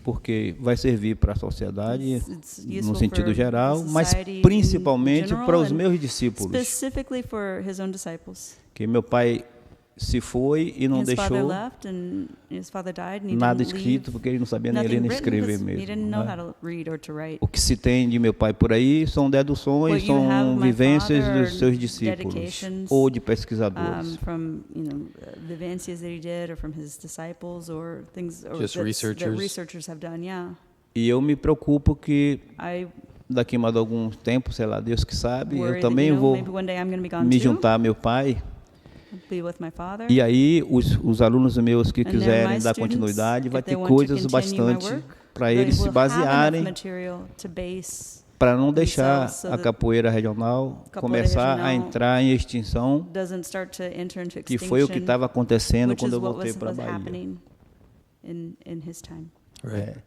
Porque vai servir para a sociedade It's no useful sentido for geral, mas society in principalmente general para os and meus discípulos, specifically for his own disciples. que meu pai se foi e não His father deixou left, and his father died, and he nada didn't leave escrito, porque ele não sabia nem ler nothing nem written escrever 'cause he mesmo. didn't know Né? how to read or to write. O que se tem de meu pai por aí são deduções, What you have são of my vivências father dos seus are discípulos dedications, ou de pesquisadores. From vivencias that he did, or from his disciples, or things or Just that researchers. researchers have done. Yeah, E eu me preocupo que I daqui mais algum tempo, sei lá, Deus que sabe, worry eu that, também you know, vou maybe one day I'm going to be gone me too, juntar a meu pai. be with my father. E aí os alunos meus que And then quiserem my dar students, continuidade, vai if they ter want to coisas continue my bastante work, para they eles se will have enough basearem, material to base. para não deixar themselves so a that capoeira regional capoeira começar a regional entrar em extinção, Doesn't start to enter into que extinction, foi o que estava acontecendo which quando is eu what voltei was para a Bahia. happening in his time. Right.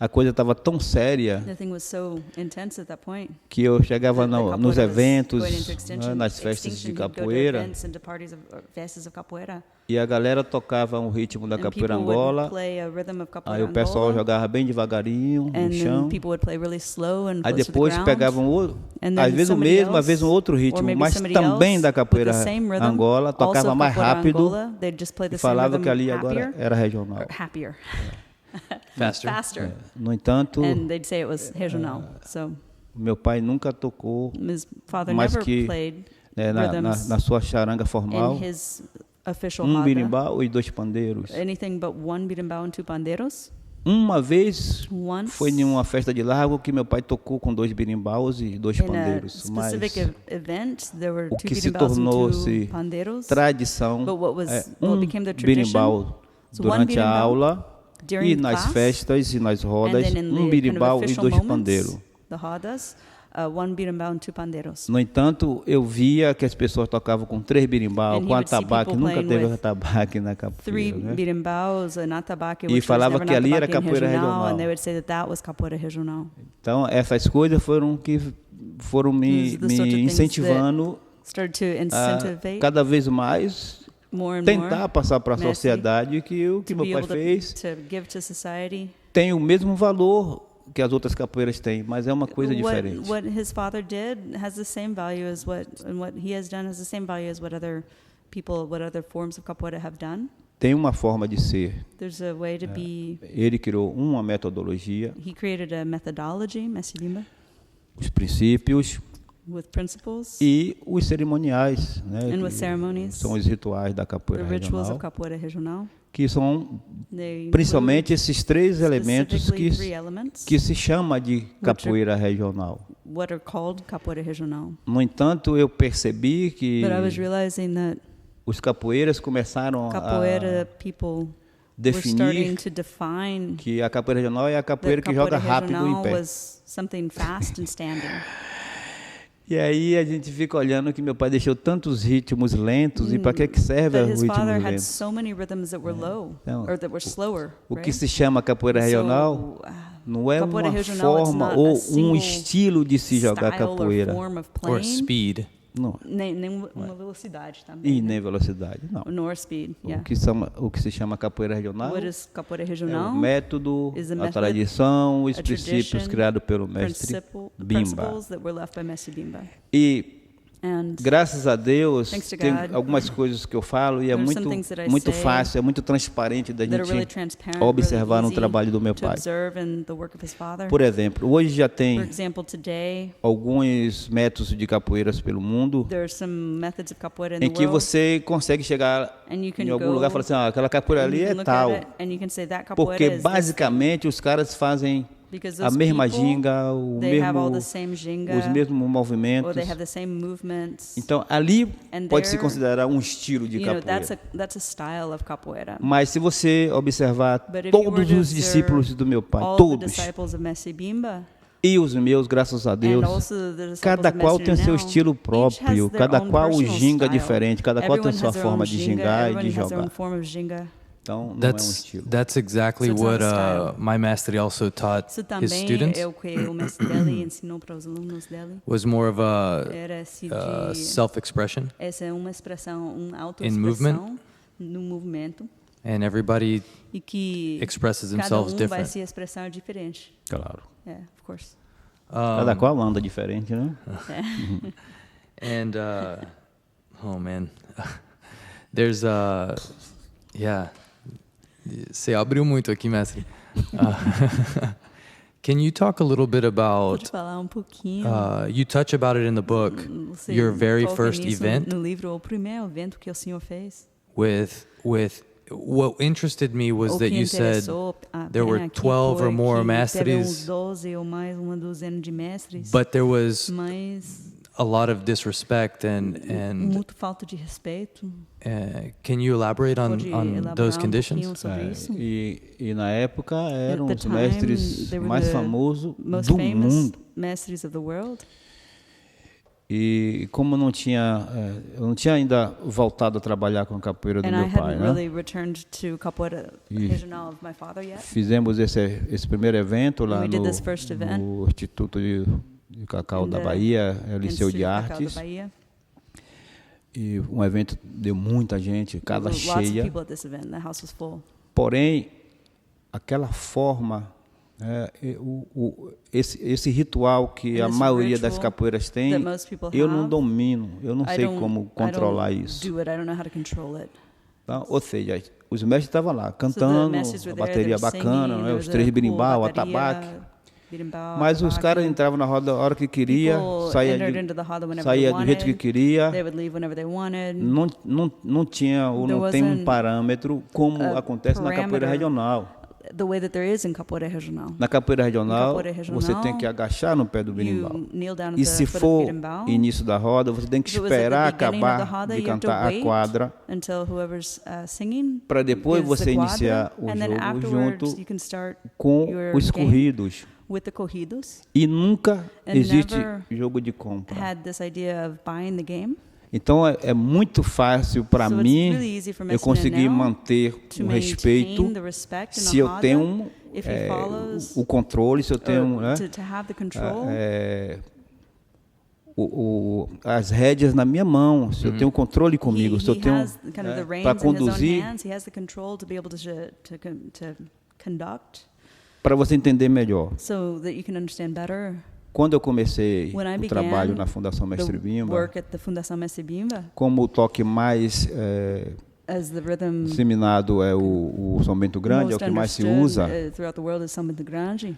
A coisa estava tão séria The thing was so intense at that point. que eu chegava that the nos capoeira was eventos, going into extinction, né, nas festas de he'd go to capoeira, events and to parties or festas of capoeira, e a galera tocava um ritmo da and capoeira people would Angola, play a rhythm of aí capoeira o pessoal Angola, jogava bem devagarinho no and then chão, people would play really slow and aí close to the depois ground. pegavam And then às vezes o somebody mesmo, às else, vezes um outro or ritmo, maybe mas somebody também else da with capoeira the same rhythm, Angola, also tocava of mais capoeira rápido Angola, they'd just play the e same falava rhythm que ali agora happier, era regional. or happier, Faster. faster. No entanto, And they'd say it was regional. So meu pai nunca tocou his father mais never que played na sua charanga formal in his official um roda berimbau e 2 pandeiros. anything but one berimbau and two pandeiros. Uma vez Once, foi em uma festa de largo que meu pai tocou com 2 berimbaus e 2 in a pandeiros, mas specific event, there were o two que se berimbaus and tornou-se two pandeiros. tradição But what was é what became the tradition? berimbau So one durante a berimbau aula during e nas class, festas e nas rodas, and then in the berimbau e official 2 moments, pandeiros. the rodas, one berimbau and two pandeiros. No entanto, eu via que as pessoas tocavam com 3 berimbau, And he com would see atabaque, people nunca playing teve with atabaque na Three capoeira, né? berimbaus, an atabaque, E which was falava never que ali era atabaque in capoeira regional, regional. and they would say that that was capoeira regional. Então, essas coisas foram que foram me, These are the sort of me things incentivando Started to a incentivate cada vez mais more and tentar more passar para a Messi sociedade que o que to meu be pai able fez to give to society tem o mesmo valor que as outras capoeiras têm, mas é uma coisa diferente. what his father did has the same value as what he has done has the same value as what other people, what other forms of capoeira have done. Tem uma forma de ser. There's a way to be. Ele criou uma metodologia, He created a methodology, Messi Bimba, os princípios with principles e os cerimoniais, né? and with que ceremonies, são os rituais da the capoeira rituals of regional, capoeira regional. que são They principalmente esses 3 elementos specifically three elements, que se chama de capoeira regional. what are called capoeira regional. No entanto, eu percebi que But I was realizing that os capoeiras começaram capoeira a people were starting definir to define que a capoeira regional é a capoeira that que joga capoeira rápido em regional pé. was something fast and standing. E aí a gente fica olhando que meu pai deixou tantos ritmos lentos e para que serve That o his ritmo father had lento? so many rhythms that were low Então, or that were slower. O right? que se chama capoeira regional So, não é capoeira uma regional, it's forma not ou a um single estilo de se jogar style or capoeira. form of Or playing, speed. Não. nem uma velocidade também. E né? nem velocidade, não. Nor speed, yeah. O que se chama capoeira regional What is capoeira é regional? o método, is a a method, tradição, os a princípios tradition, criados pelo mestre The Bimba. principles that were left by Messi Bimba. E And Graças a Deus, Thanks to tem God. algumas coisas que eu falo e é There's some things that I muito say fácil, é muito transparente da that are really gente transparent, observar really no easy trabalho do meu to pai. observe in the work of his father. Por exemplo, hoje já For tem example, today alguns métodos de capoeiras pelo mundo there are some methods of capoeira in em the que world, você consegue chegar and you can em algum go lugar e falar assim, aquela capoeira and ali you é can look tal. at it and you can say that capoeira Porque is this thing. basicamente os caras fazem Because a those mesma people, ginga, they have all the same ginga, os mesmos or movimentos. they have the same movements. Então ali And pode se there, considerar um estilo de you know, capoeira. that's a style of capoeira. Mas se você observar But if you were todos to os discípulos do meu pai, all the todos, disciples of Messi Bimba, e os meus, graças a and Deus, also the disciples cada of qual Messi tem o seu Now, estilo each has próprio, their cada own qual o personal ginga style. diferente, cada qual tem Everyone sua has their forma own de ginga, gingar e de everyone has their own jogar. form of ginga. Então, não é um estilo. That's exactly So it's not what a style. my master also taught Isso his também students. é o que o mestre dele ensinou para os alunos dele. Was more of a Era esse de self-expression, essa é uma expressão, uma movement. autoexpressão no movimento and everybody e que expresses cada themselves vai different. se expressar diferente. Claro. Yeah, of course. Cada qual anda diferente, né? And oh man, there's yeah. Você abriu muito aqui, mestre. Can you talk a little bit about? Pode falar pouquinho. You touch about it in the book. Você Your very toca first nisso event no livro, o primeiro evento que o senhor fez. with what interested me was O that que you said interessou there were aqui 12 or foi more que mestres, teve 12 ou mais uma dezena de mestres, but there was mas a lot of disrespect and muito falta de respeito. can you elaborate on Pode elaborar those pouquinho conditions? sobre isso? E na época eram At the os time, mestres they were mais the famosos most do famous mundo. mestres of the world. E como eu não tinha ainda voltado a trabalhar com a capoeira do And I meu pai, hadn't né? really returned to capoeira E regional of my father yet. Fizemos esse primeiro evento lá We did this first event no Instituto de Cacau in da the Bahia, Liceu Instituto de Cacau da Artes. Bahia. E um evento deu muita gente, casa There were lots of cheia. people at this event. The house was full. Porém, aquela forma, esse ritual que And a this maioria das ritual capoeiras tem, that most people eu não have, domino, eu não sei como controlar I don't isso. do it. I don't know how to control it. Então, ou seja, os mestres estavam lá cantando, masters were a there, bateria they were bacana, singing, né? there os was a três cool berimbau, bateria, atabaque. berimbau, Mas os caras atabaque. entravam na roda a hora que queria, People saía, entered into the roda whenever saía they do jeito que wanted. queria. They would leave whenever they wanted. Não tinha ou There não tem um wasn't parâmetro como a acontece na capoeira parameter. regional. The way that there is in capoeira regional. Na capoeira regional, capoeira regional, você tem que agachar no pé do berimbau. You kneel down at E the se foot of for berimbau. início da roda, você tem que If it was at the esperar beginning of the acabar roda, de you have to cantar a wait quadra until whoever's singing para depois is você the quadra, iniciar o and then jogo afterwards junto you can start com your os game corridos. with the corridos. E nunca And existe never jogo de compra. Had this idea of buying the game. Então é muito fácil para So it's mim really easy for eu Messina conseguir now manter to o maintain respeito the respect in se a eu roda, tenho if he follows, o controle, se eu tenho né, to have the control. as rédeas na minha mão, se eu tenho o controle comigo, se eu tenho has kind of the reins para in his own conduzir, hands. He has the control to be able to conduct, para você entender melhor. so that you can understand better. Quando eu comecei When I o began trabalho na Fundação Mestre The Bimba, work at the Fundação Mestre Bimba, como o toque mais as the rhythm disseminado é o São Bento Grande, é o most que mais se understood, usa, throughout the world is São Bento Grande.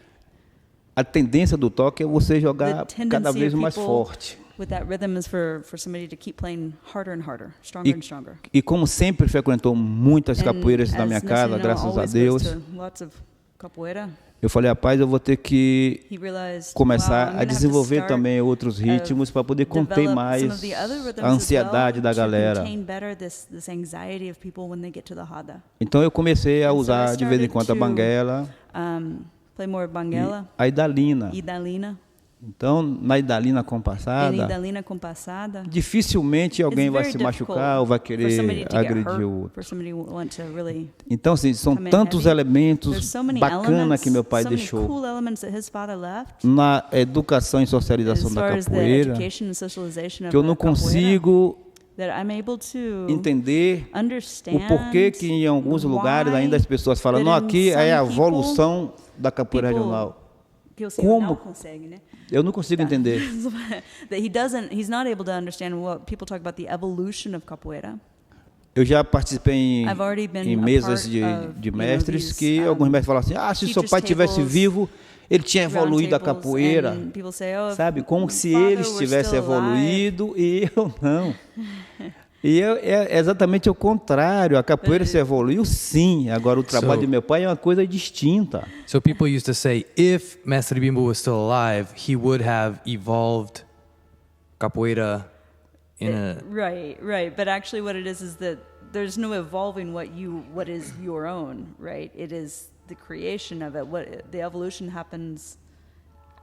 a tendência do toque é você jogar The cada tendency vez of mais people forte. with that rhythm is for somebody to keep playing harder and harder, stronger and stronger. E como sempre frequentou muitas And capoeiras na as minha casa, Messina graças a always Deus, goes to lots of capoeira, eu falei, rapaz, eu vou ter que he realized, começar wow, I'm a gonna have to desenvolver start também outros ritmos para poder conter develop mais some of the other rhythms a ansiedade as da well, galera. to contain better this anxiety of people when they get to the roda. Então eu comecei a And so I usar de vez em started quando a to banguela Play more banguela, e a idalina. idalina, Então, na idalina and compassada, idalina compassada. dificilmente alguém It's vai very se difficult machucar ou vai for somebody querer to get agredir hurt, o outro. for somebody who want to really Então, assim, são come in tantos heavy. elementos There's so many bacanas elements, que meu pai so many deixou cool elements that his father left. na educação e As socialização da far as the capoeira, education and socialization of que eu não the capoeira, consigo that I'm able to entender understand o porquê que em alguns lugares why ainda as pessoas falam, that não, in aqui é a some people, evolução da capoeira people regional. que o senhor não Como? consegue, né? Eu não consigo entender. That he's not able to understand what people talk about the evolution of capoeira. Eu já participei I've already been em a mesas part de of, mestres these, que alguns mestres falam assim, se seu teachers' pai tivesse tables, vivo, ele tinha evoluído a round tables, capoeira. and people say, oh, if Sabe, como my se father eles were tivessem still alive. evoluído e eu não. É exatamente o contrário. A capoeira se evoluiu, sim. Agora, o trabalho So- de meu pai é uma coisa distinta. So people used to say, if Mestre Bimbo was still alive, he would have evolved capoeira in a... Right. But actually, what it is that there's no evolving what is your own, right? It is the creation of it. What the evolution happens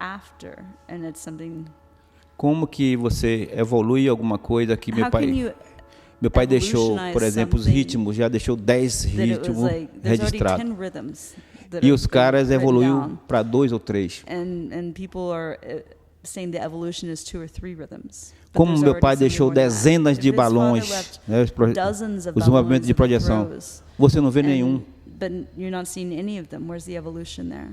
after, and it's something. Como que você evolui alguma coisa que How can you meu pai deixou, por evolutionize exemplo, os something ritmos, já deixou 10 that it was ritmos like there's already registrados. 10 rhythms that E are os caras written evoluiu down, para 2 ou 3. and people are saying the evolution is 2 or 3 rhythms. But Como there's meu already pai something deixou more than that. dezenas If de his father balões, left né, dozens of os movimentos de balloons and projeção, throws, você não vê nenhum. but you're not seeing any of them. Where's the evolution there?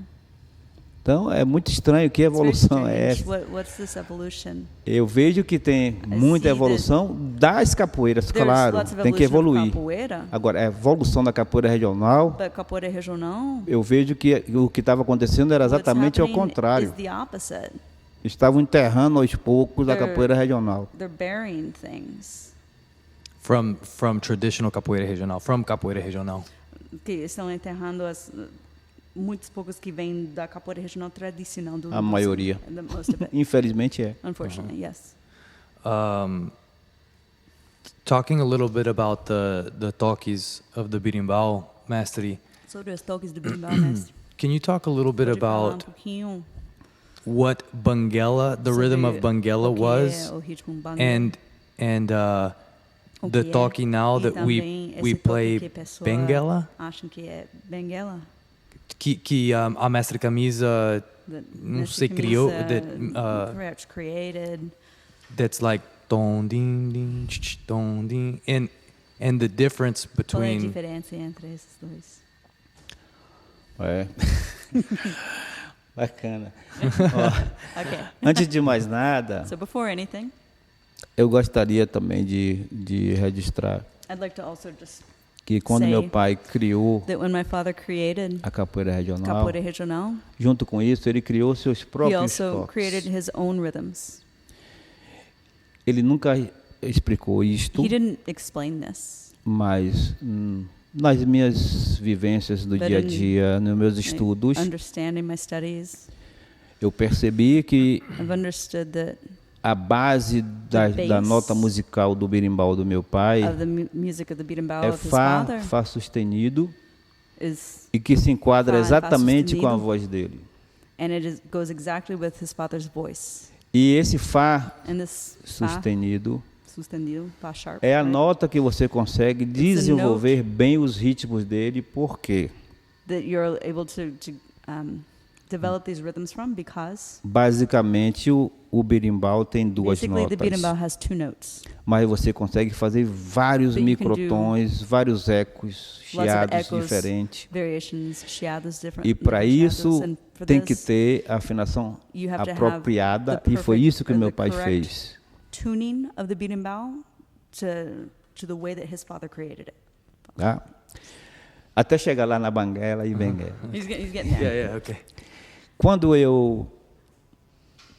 Então, é muito estranho. Que It's very evolução é strange. essa? What's this evolution? Eu vejo que tem muita see evolução das capoeiras, There's claro, lots of tem que evolution of evoluir. capoeira, Agora, a evolução da capoeira regional, but capoeira regional, eu vejo que o que estava acontecendo era what's exatamente ao happening contrário. is the opposite. Estavam enterrando aos poucos a They're- capoeira regional. They're burying things. From traditional capoeira regional, from capoeira regional. Que estão enterrando muitos poucos que vêm da capoeira regional tradicional do A maioria. the most of it. Infelizmente é. Unfortunately, yes. Talking a little bit about the toques of the berimbau, Mestre, Sobre os toques do berimbau, mestre. can you talk a little bit Pode falar about pouquinho what Banguela, the rhythm sobre of Banguela o que was, é o ritmo banguela, and o the que é, talkie now e that também esse we toque play que a pessoa Benguela? acham que é Benguela. Que a Mestre Camisa, não sei, criou, Perhaps created. that's like ton din din ch, ton din, and the difference Qual é a between diferença entre esses dois? É. Bacana. Ó, Okay. antes de mais nada, So before anything, eu gostaria também de registrar I'd like to also just que quando Say meu pai criou that when my father created a capoeira regional, capoeira regional, junto com isso ele criou seus he próprios also toques. created his own rhythms. Ele nunca explicou isto, He didn't explain this, mas nas minhas vivências do But dia a in dia, nos meus like, estudos, understanding my studies, eu percebi que I've understood that a base da base nota musical do berimbau do meu pai of the music of the berimbau é of his father Fá sustenido is, e que se enquadra Fá exatamente com a sustenido. voz dele. and goes exactly with his father's voice. E esse Fá And this Fá sustenido sustenido, Fá sharp, é a right? nota que você consegue desenvolver bem os ritmos dele, por quê? That you're able to develop these rhythms from, because Basicamente, o berimbau tem duas basically the notas, berimbau has 2 notes. mas você consegue fazer vários But you can do microtons, vários ecos, of chiados echoes, diferentes. Variations, chiados, different. E para different isso chiados, and for tem que this, ter a afinação you have to have apropriada, the e foi perfect isso que or meu the pai correct fez. tuning of the berimbau to the way that his father created it. Tá? Até chegar lá na Banguela e Benguela. He's getting there. yeah, okay. Quando eu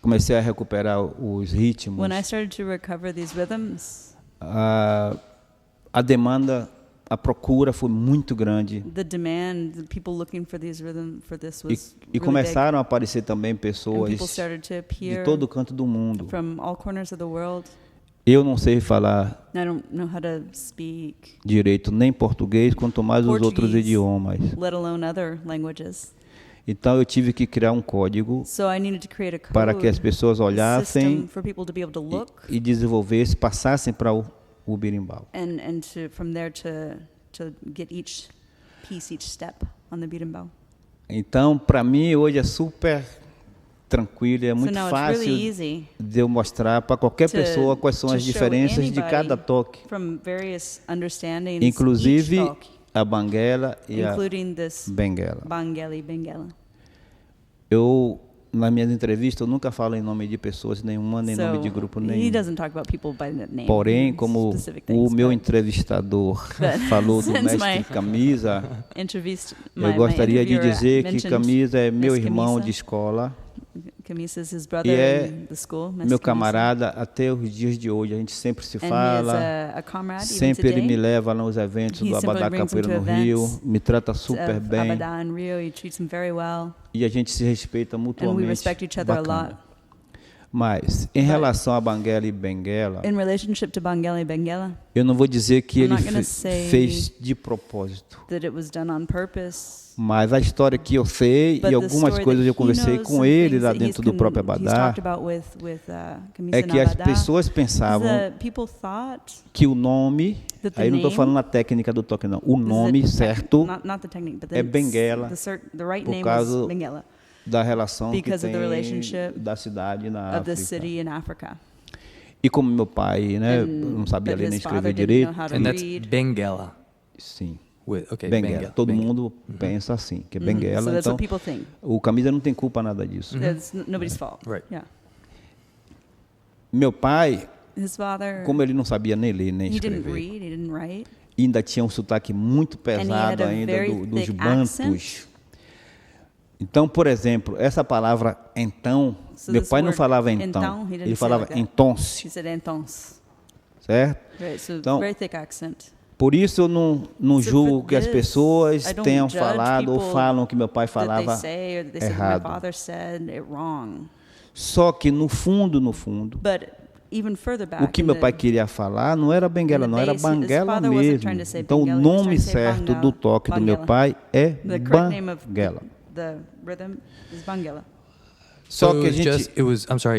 comecei a recuperar os ritmos, When I started to recover these rhythms, a demanda, a procura foi muito grande. the demand, the people looking for these rhythm for this E, was e really começaram a aparecer também big. And pessoas people started to de appear todo canto do mundo. from all corners of the world. Eu não sei falar I don't know how to speak, direito nem português, quanto mais os outros Portuguese. idiomas. let alone other languages. Então eu tive que criar um código So I needed to create a code para que as pessoas system olhassem for people to be able to look e desenvolvessem, passassem para o berimbau. and to from there to get each piece, each step on the berimbau. Então, para mim, hoje é super tranquilo, é So muito now it's fácil really easy de eu mostrar para qualquer to- pessoa quais são to as show diferenças de anybody cada toque, from various understandings, inclusive each talk, a banguela e a including this benguela. Bengali Benguela. Eu na minha entrevista, eu nunca falo em nome de pessoas nenhuma, nem nome de grupo he nenhum. doesn't talk about people by name. Porém, como specific o things, meu but entrevistador falou do since mestre my Camisa, my eu gostaria de interviewer dizer que mentioned Camisa é meu Miss irmão Camisa. de escola Camisa is his brother e é in the school, Miss meu Camisa. camarada até os dias de hoje. A gente sempre se And he is fala, a comrade even sempre ele today. me leva nos eventos He do simply Abadá brings him Capoeira to no Rio, events me trata super of bem Abadá in Rio, he treats him very well, e a gente se respeita and we mutuamente. respect each other a Bacana. lot. Mas, em relação a Banguela e Benguela, In relationship to Banguela e Benguela, eu não vou dizer que I'm ele not gonna say fez de propósito. that it was done on purpose. Mas a história que eu sei But e the algumas story coisas that eu conversei he knows, com some ele things lá that dentro do próprio he's Abadá, talked about with Camisa é que as Abadá, pessoas is pensavam that people thought que o nome, that the aí não estou name- falando a técnica do toque não, o this is nome the certo not the technique, but é the, Benguela, the right por name causa was Benguela da relação que because of the tem relationship da cidade na of the África. city in Africa. E como meu pai, né, And- não sabia but ler nem his father escrever didn't direito, know how to And that's read. Benguela. sim, Okay, Benguela. Todo Benguela. mundo pensa assim, que é So Benguela, that's então what people think. o Camisa não tem culpa nada disso. It's nobody's fault. Right. Yeah. Meu pai, His father, como ele não sabia nem ler nem he didn't escrever, read, he didn't write. ainda tinha um sotaque muito he had pesado a ainda very dos thick bantus. accent. Então, por exemplo, essa palavra então, So meu this pai não word, falava então, então, he didn't ele say falava like that. entonces, He said entonces. certo? Right, so Então, very thick accent. Por isso eu não So julgo for que as this, pessoas I don't tenham judge falado ou people falam que meu pai That they falava say or that they say that errado. my father said it wrong. Só que no fundo, But even further back, o que in meu the- pai queria falar não era Benguela, in the não era base, his Banguela father wasn't mesmo. trying to say Então o Benguela, he was nome trying to say certo Banguela. do toque do meu pai é the correct name of Banguela. the rhythm is Banguela. Só So que a it was gente just,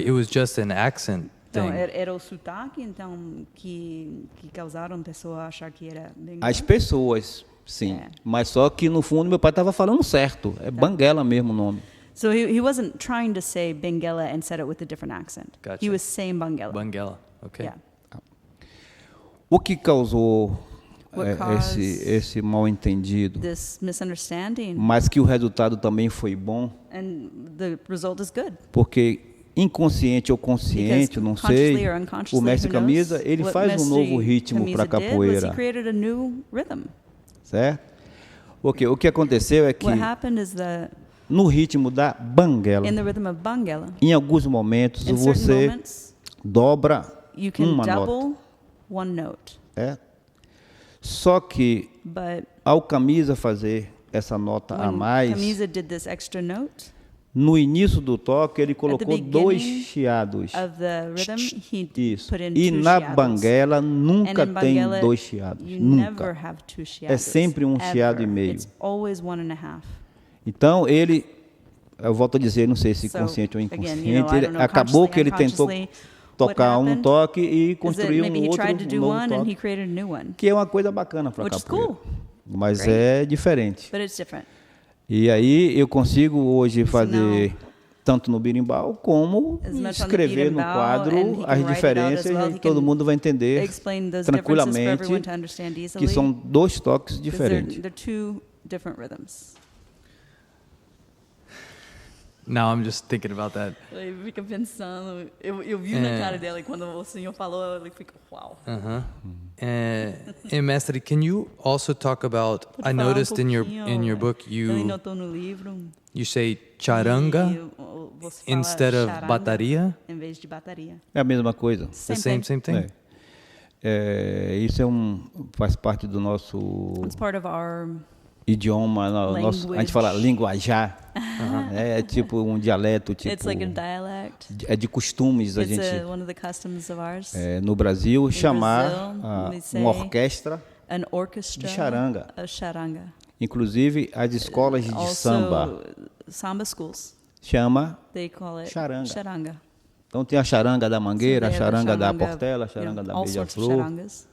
it was just an accent Então, thing. era o sotaque, então, que causaram a pessoa a achar que era Benguela. as pessoas, sim, É. mas só que no fundo meu pai estava falando certo, é Banguela mesmo o nome. So he wasn't trying to say Benguela and said it with a different accent. Gotcha. He was saying Banguela. Benguela. Okay. Yeah. O que causou What caused esse mal entendido, This misunderstanding, mas que o resultado também foi bom, and the result is good. porque inconsciente ou consciente, Because não consciously sei, or unconsciously, o mestre who knows, Camisa, ele what faz um Mestre novo ritmo Camisa para a did was capoeira, he created a new rhythm. certo? Porque o que aconteceu é que What happened is that no ritmo da Banguela, in the rhythm of Banguela, em alguns momentos in certain você moments, dobra you can uma nota, double one note. certo? Só que But ao Camisa fazer essa nota a when mais, Camisa did this extra note no início do toque ele colocou beginning dois chiados. of the rhythm, he Isso. put in E two na chiados. Banguela And nunca in tem Banguela, dois chiados, you never nunca. have two chiados. sempre um chiado e ever. meio. It's always 1.5. Então ele, eu volto a dizer, não sei se So, consciente ou again, inconsciente, I ele don't know, acabou consciously, que ele tentou unconsciously, tocar um happened toque e is that construir maybe um he outro tried to do novo one and he toque, created a new one, que é uma coisa bacana para which is capoeira. cool, Mas Great. é diferente. but it's different. E aí eu consigo hoje fazer now, tanto no birimbau como as much on the escrever no birimbau, and quadro he as can write it out diferenças as well. e He todo can mundo vai entender Explain those differences for tranquilamente everyone to understand easily. que são dois toques 'cause diferentes. they're two different rhythms. Now I'm just thinking about that. Ele fica pensando, eu vi na cara dela e quando o senhor falou, ele fica, uau. And Mestre, can you also talk about? I noticed in your book Ele you notou no livro. say charanga Você fala instead of charanga bataria. em vez de bateria. É a mesma coisa. The same thing. Isso faz parte do nosso It's part of our idioma, a gente fala linguajar, é tipo um dialeto, tipo, it's like a dialect. é de costumes a It's gente one of the customs of ours. no Brasil chamar Brazil, we say uma orquestra An orchestra. de charanga. A charanga. Inclusive as escolas de Also, samba samba schools. chama. They call it Charanga. charanga. Então tem a charanga da Mangueira, a So they have the charanga da charanga, Portela, a charanga da all sorts of Beija-Flor. charangas.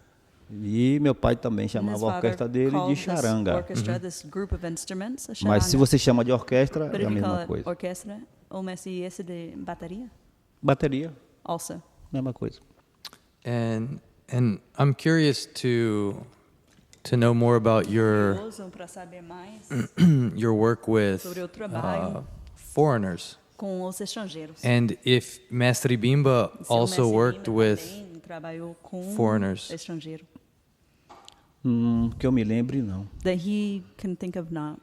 E meu pai também And chamava his a father orquestra dele called de this charanga. orchestra, this group of instruments, a charanga. Mas se você chama de orquestra, But é a if you call mesma it coisa. orchestra, ou messi esse de bateria, Bateria, also. mesma coisa. And I'm curious to know more about Curioso para saber mais your work with sobre o trabalho foreigners. com os estrangeiros. And if Mestre Bimba Seu also mestre worked Bimba with também trabalhou com foreigners. estrangeiro. Que eu me lembre, não. That he can think of not,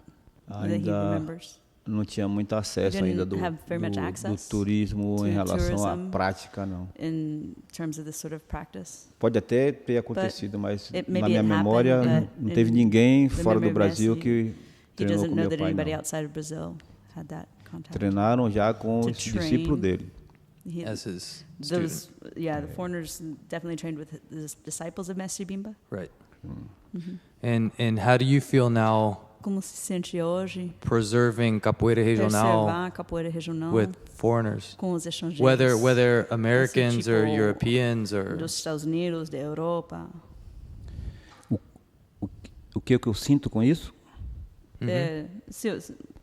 that he Ainda remembers. não tinha muito acesso Didn't ainda do have very much do access turismo to em relação à tourism. prática, não. In terms of this sort of practice. Pode até ter acontecido, mas it- na maybe minha it memória happened, but não teve in ninguém the fora do memory of Brasil Messi, que He treinou doesn't com know meu that pai, anybody não. outside of Brazil had that contact. Treinaram já com To os discípulos train. dele. He- as his those, student. yeah, the foreigners definitely trained with the disciples of Mestre Bimba. Right. And how do you feel now Como se sente hoje preserving capoeira regional preservar a capoeira regional with foreigners? com os estrangeiros? Whether Americans or tipo, Europeans or dos Estados Unidos, da Europa. O que eu sinto com isso? É,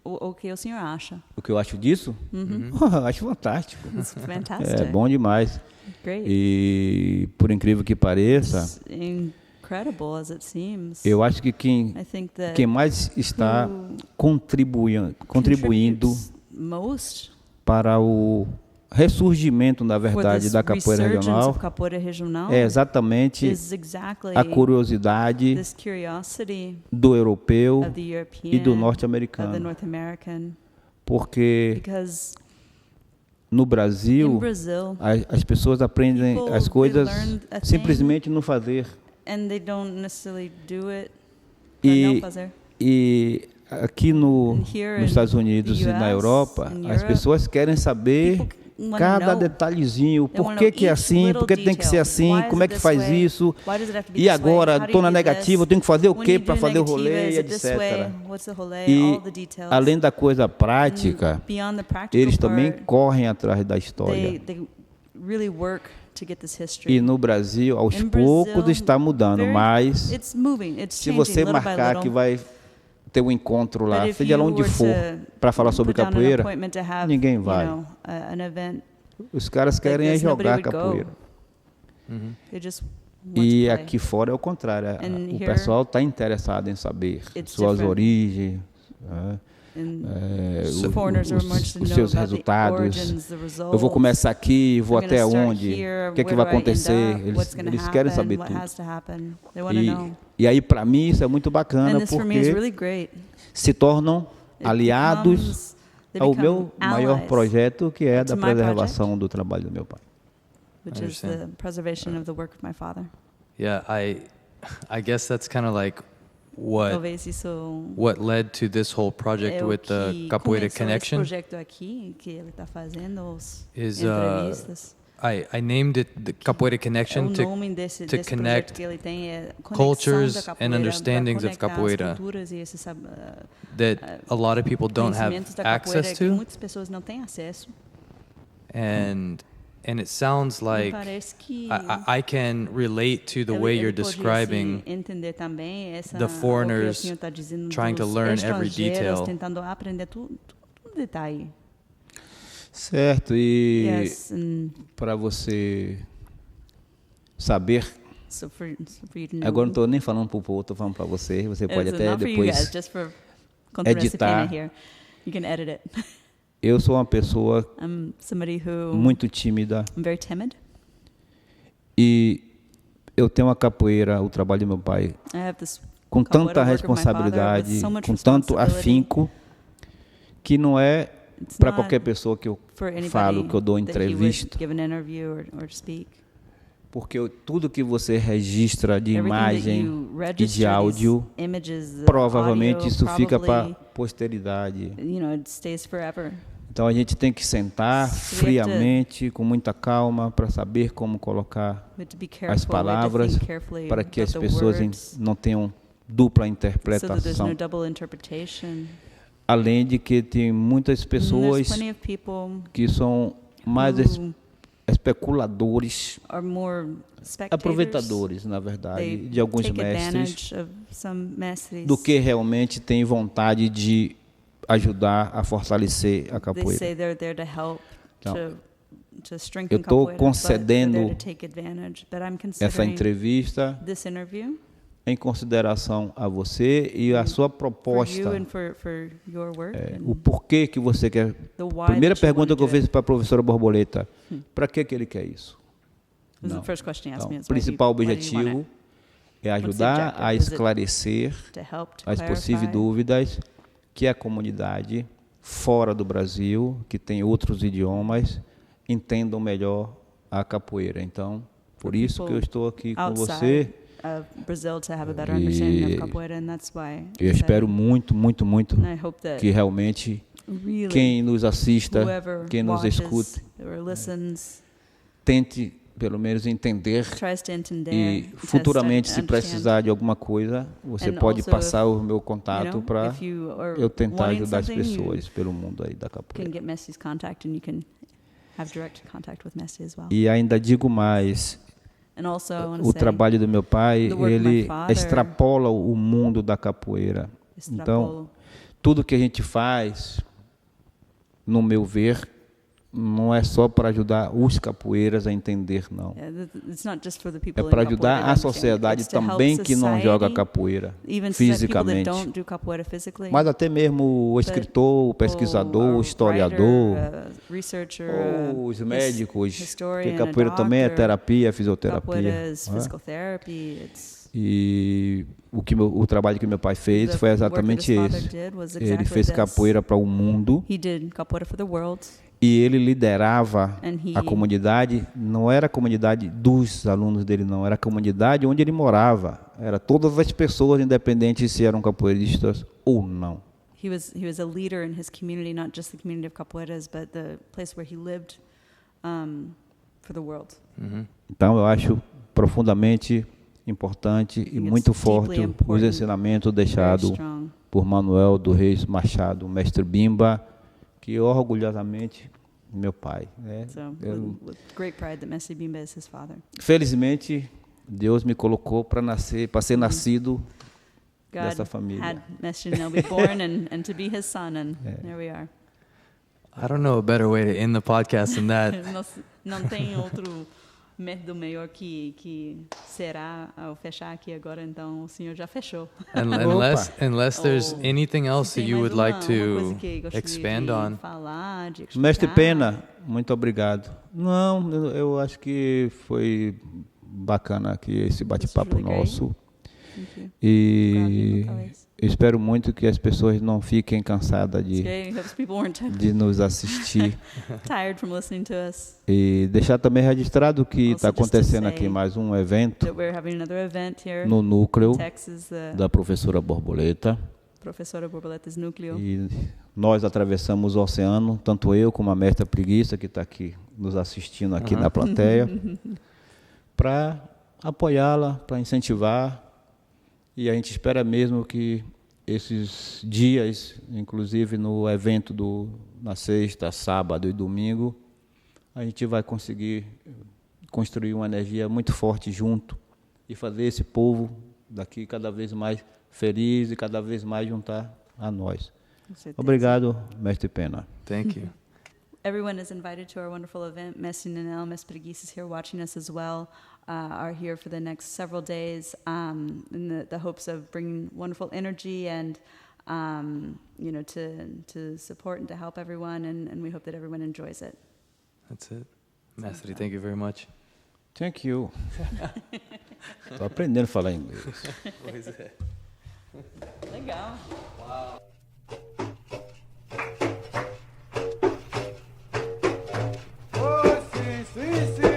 o que o senhor acha? O que eu acho disso? Acho fantástico. It's fantastic. É bom demais. Great. E por incrível que pareça, It's incredible as it seems. eu acho que I think that quem mais está who contribuindo contributes most para o ressurgimento, na for verdade, this da capoeira resurgence regional of capoeira regional é exatamente is exactly a curiosidade this curiosity do europeu of the European, e do of the norte-americano. North American, Porque because no in Brasil, Brazil, as pessoas aprendem people, as they coisas learn a thing simplesmente no fazer. and they don't necessarily do it para não E, fazer. e aqui And here nos in Estados Unidos the e na US, Europa, in as Europe, pessoas querem saber people wanna cada know. detalhezinho. They Por wanna que know que é each assim? little Por que tem que ser detail. assim? Why is Como é it que this faz way? isso? Why does it have to be E this way? agora, How do estou you na do negativa, eu this? tenho que fazer o When quê you para do fazer o negativa, rolê, is it this way? etc. What's the rolê? E, All the details. além da coisa prática, Beyond the practical eles também part, correm atrás da história. they really work to get this history. E no Brasil, aos In poucos, Brazil, está mudando, very- mas It's moving, it's se changing você little by marcar little. que vai ter um encontro lá, But if seja lá you onde were for, to para falar sobre put down an capoeira, appointment to have, ninguém you vai. know, an event, os caras querem é this, nobody jogar would go. capoeira. they just want to E play. aqui fora é o contrário. And O here, pessoal está interessado em saber it's suas different. origens, né, And o- foreigners are more interested os to know seus about the resultados. origins, the results. Eu vou começar aqui, vou I'm gonna até start onde, here, o que é que where vai do I end acontecer. up, Eles, what's gonna eles querem happen, saber what tudo. has to happen. They want to know. E aí, para mim, isso é muito bacana, And this for me is porque really great. se tornam It aliados becomes- they ao become meu maior allies, projeto, que é to da my preservação do trabalho do meu pai. which I is the understand. preservation of the work of my father. Yeah, I guess that's kind of like Talvez isso what led to this whole project é o with the que Capoeira começou Connection esse projeto aqui que ele está fazendo, as is entrevistas. I named it the Capoeira Connection O to nome desse to projeto connect que ele tem é conexão cultures da and capoeira, pra understandings of conectar as capoeira culturas e esses that a lot of people don't have conhecimentos da capoeira access que to, muitas pessoas não têm acesso. and it sounds Me like parece que I can relate to the way you're ele pode, describing assim, entender também essa, the o que o foreigners senhor tá dizendo trying to dos learn every estrangeiros detail. tentando aprender tudo detalhe. Certo, e Yes, and para você saber, so for you to know. agora não estou nem falando para o povo, estou falando para você, você pode It's até not for you guys, depois. just for contra editar. here. You can edit it. Eu sou uma pessoa I'm somebody who muito tímida I'm very timid. e eu tenho a capoeira, o trabalho do meu pai, I have this com capoeira tanta work of my responsabilidade, father with so much com tanto responsibility. afinco, que não é It's para not qualquer pessoa que eu for anybody falo, que eu dou that he would entrevista, give an interview or speak. porque tudo que você registra de Everything that imagem you e register, de áudio, these images, the provavelmente audio, isso fica para probably, posteridade. you know, it stays forever. Então a gente tem que sentar So we have to- friamente, com muita calma, para saber como colocar We have to be as careful, we have to palavras, think carefully para que as about the pessoas words, não tenham dupla so that there's interpretação. no double interpretation. Além de que tem muitas And there's pessoas plenty of people que são mais who especuladores, are more spectators. aproveitadores, na verdade, They de alguns take mestres, advantage of some mestres. do que realmente têm vontade de ajudar a fortalecer a They capoeira. say they're there to help, Então, to strengthen eu estou capoeira, but they're concedendo there to take advantage. But I'm essa considering entrevista this interview em consideração a você e a sua for proposta. you and for your work. O And porquê que você quer. the why Primeira that you pergunta wanna que eu do it. fiz para a professora Borboleta: para que ele quer isso? This is Não. the first question he asked Então, me. o principal why do you want objetivo it? é ajudar a objective? Is it esclarecer To help, to as possíveis clarify, dúvidas que a comunidade fora do Brasil, que tem outros idiomas, entendam melhor a capoeira. Então, por isso que eu estou aqui com você. outside of Brazil to have a better understanding of capoeira, and that's why Eu espero muito, muito, muito and I hope that que realmente really quem nos assista, whoever quem nos watches escute, or listens tente pelo menos entender tries to entender e to futuramente, se understand. precisar de alguma coisa, você And pode also passar o meu You contato know, para if you are eu tentar wanting ajudar as something, you pessoas pelo mundo aí da can capoeira. get Messi's contact and you can have direct contact with Messi as well. E ainda digo mais, And also I want to o say, trabalho do meu pai, the work of my ele father extrapola o mundo da capoeira. Então, extrapolo. tudo que a gente faz, no meu ver, não é só para ajudar os capoeiras a entender, não. It's not just for the people É in para capoeira ajudar to a understand. sociedade It's to help também que não joga society, capoeira even people fisicamente. that don't do capoeira physically, Mas até mesmo o escritor, o pesquisador, o or historiador, writer, researcher, ou os médicos, historian, porque capoeira a também é doctor. terapia, Capoeira fisioterapia. is não é? physical therapy. It's E o trabalho que meu pai fez the foi work that exatamente his father esse. did was Ele exactly fez this. capoeira para o mundo He did capoeira for the world, e ele liderava and he a comunidade. Não era a comunidade dos alunos dele, não. Era a comunidade onde ele morava. Era todas as pessoas, independente se eram capoeiristas ou não. he was a leader in his community, not just the community of capoeiras, but the place where he lived for the world. Então, eu acho profundamente importante e think muito it's forte deeply os important, ensinamentos Very deixados strong. por Manuel do Reis Machado, mestre Bimba, que orgulhosamente meu pai. Né? So Eu, with great pride that Messi Bimba is his father. felizmente, Deus me colocou para nascer, para ser nascido God dessa família. had Messi Nel be born and to be his son, and there we are. I don't know a better way to end the podcast than that. Não tem outro método melhor que será ao fechar aqui agora, então o senhor já fechou. Unless there's Oh, anything else Se that tem you mais would like uma coisa to que gostaria expand de on. falar, de Mestre explicar. Pena, muito obrigado. Não, eu acho que foi bacana aqui esse bate-papo really great. nosso. Thank you. E Talvez. espero muito que as pessoas não fiquem cansadas Okay, hopes people weren't de nos assistir. tired from listening to us. E deixar também registrado que Also, está just to acontecendo say aqui mais um evento That we're having another event here no núcleo in Texas, the da professora Borboleta. Professora Borboletas Núcleo. E nós atravessamos o oceano, tanto eu como a mestra Preguiça, que está aqui nos assistindo aqui na plateia, para apoiá-la, para incentivar. E a gente espera mesmo que esses dias, inclusive no evento na sexta, sábado e domingo, a gente vai conseguir construir uma energia muito forte junto e fazer esse povo daqui cada vez mais feliz e cada vez mais juntar a nós. Com certeza. Obrigado, mestre Pena. Thank you. Everyone is invited to our wonderful event. Messi Nanel, Mes Preguiça is here watching us as well. Are here for the next several days in the hopes of bringing wonderful energy and to support and to help everyone, and we hope that everyone enjoys it. That's it. Mestre, thank you very much. Thank you. Estou aprendendo a falar inglês. Legal. Oh, sim, sim, sim.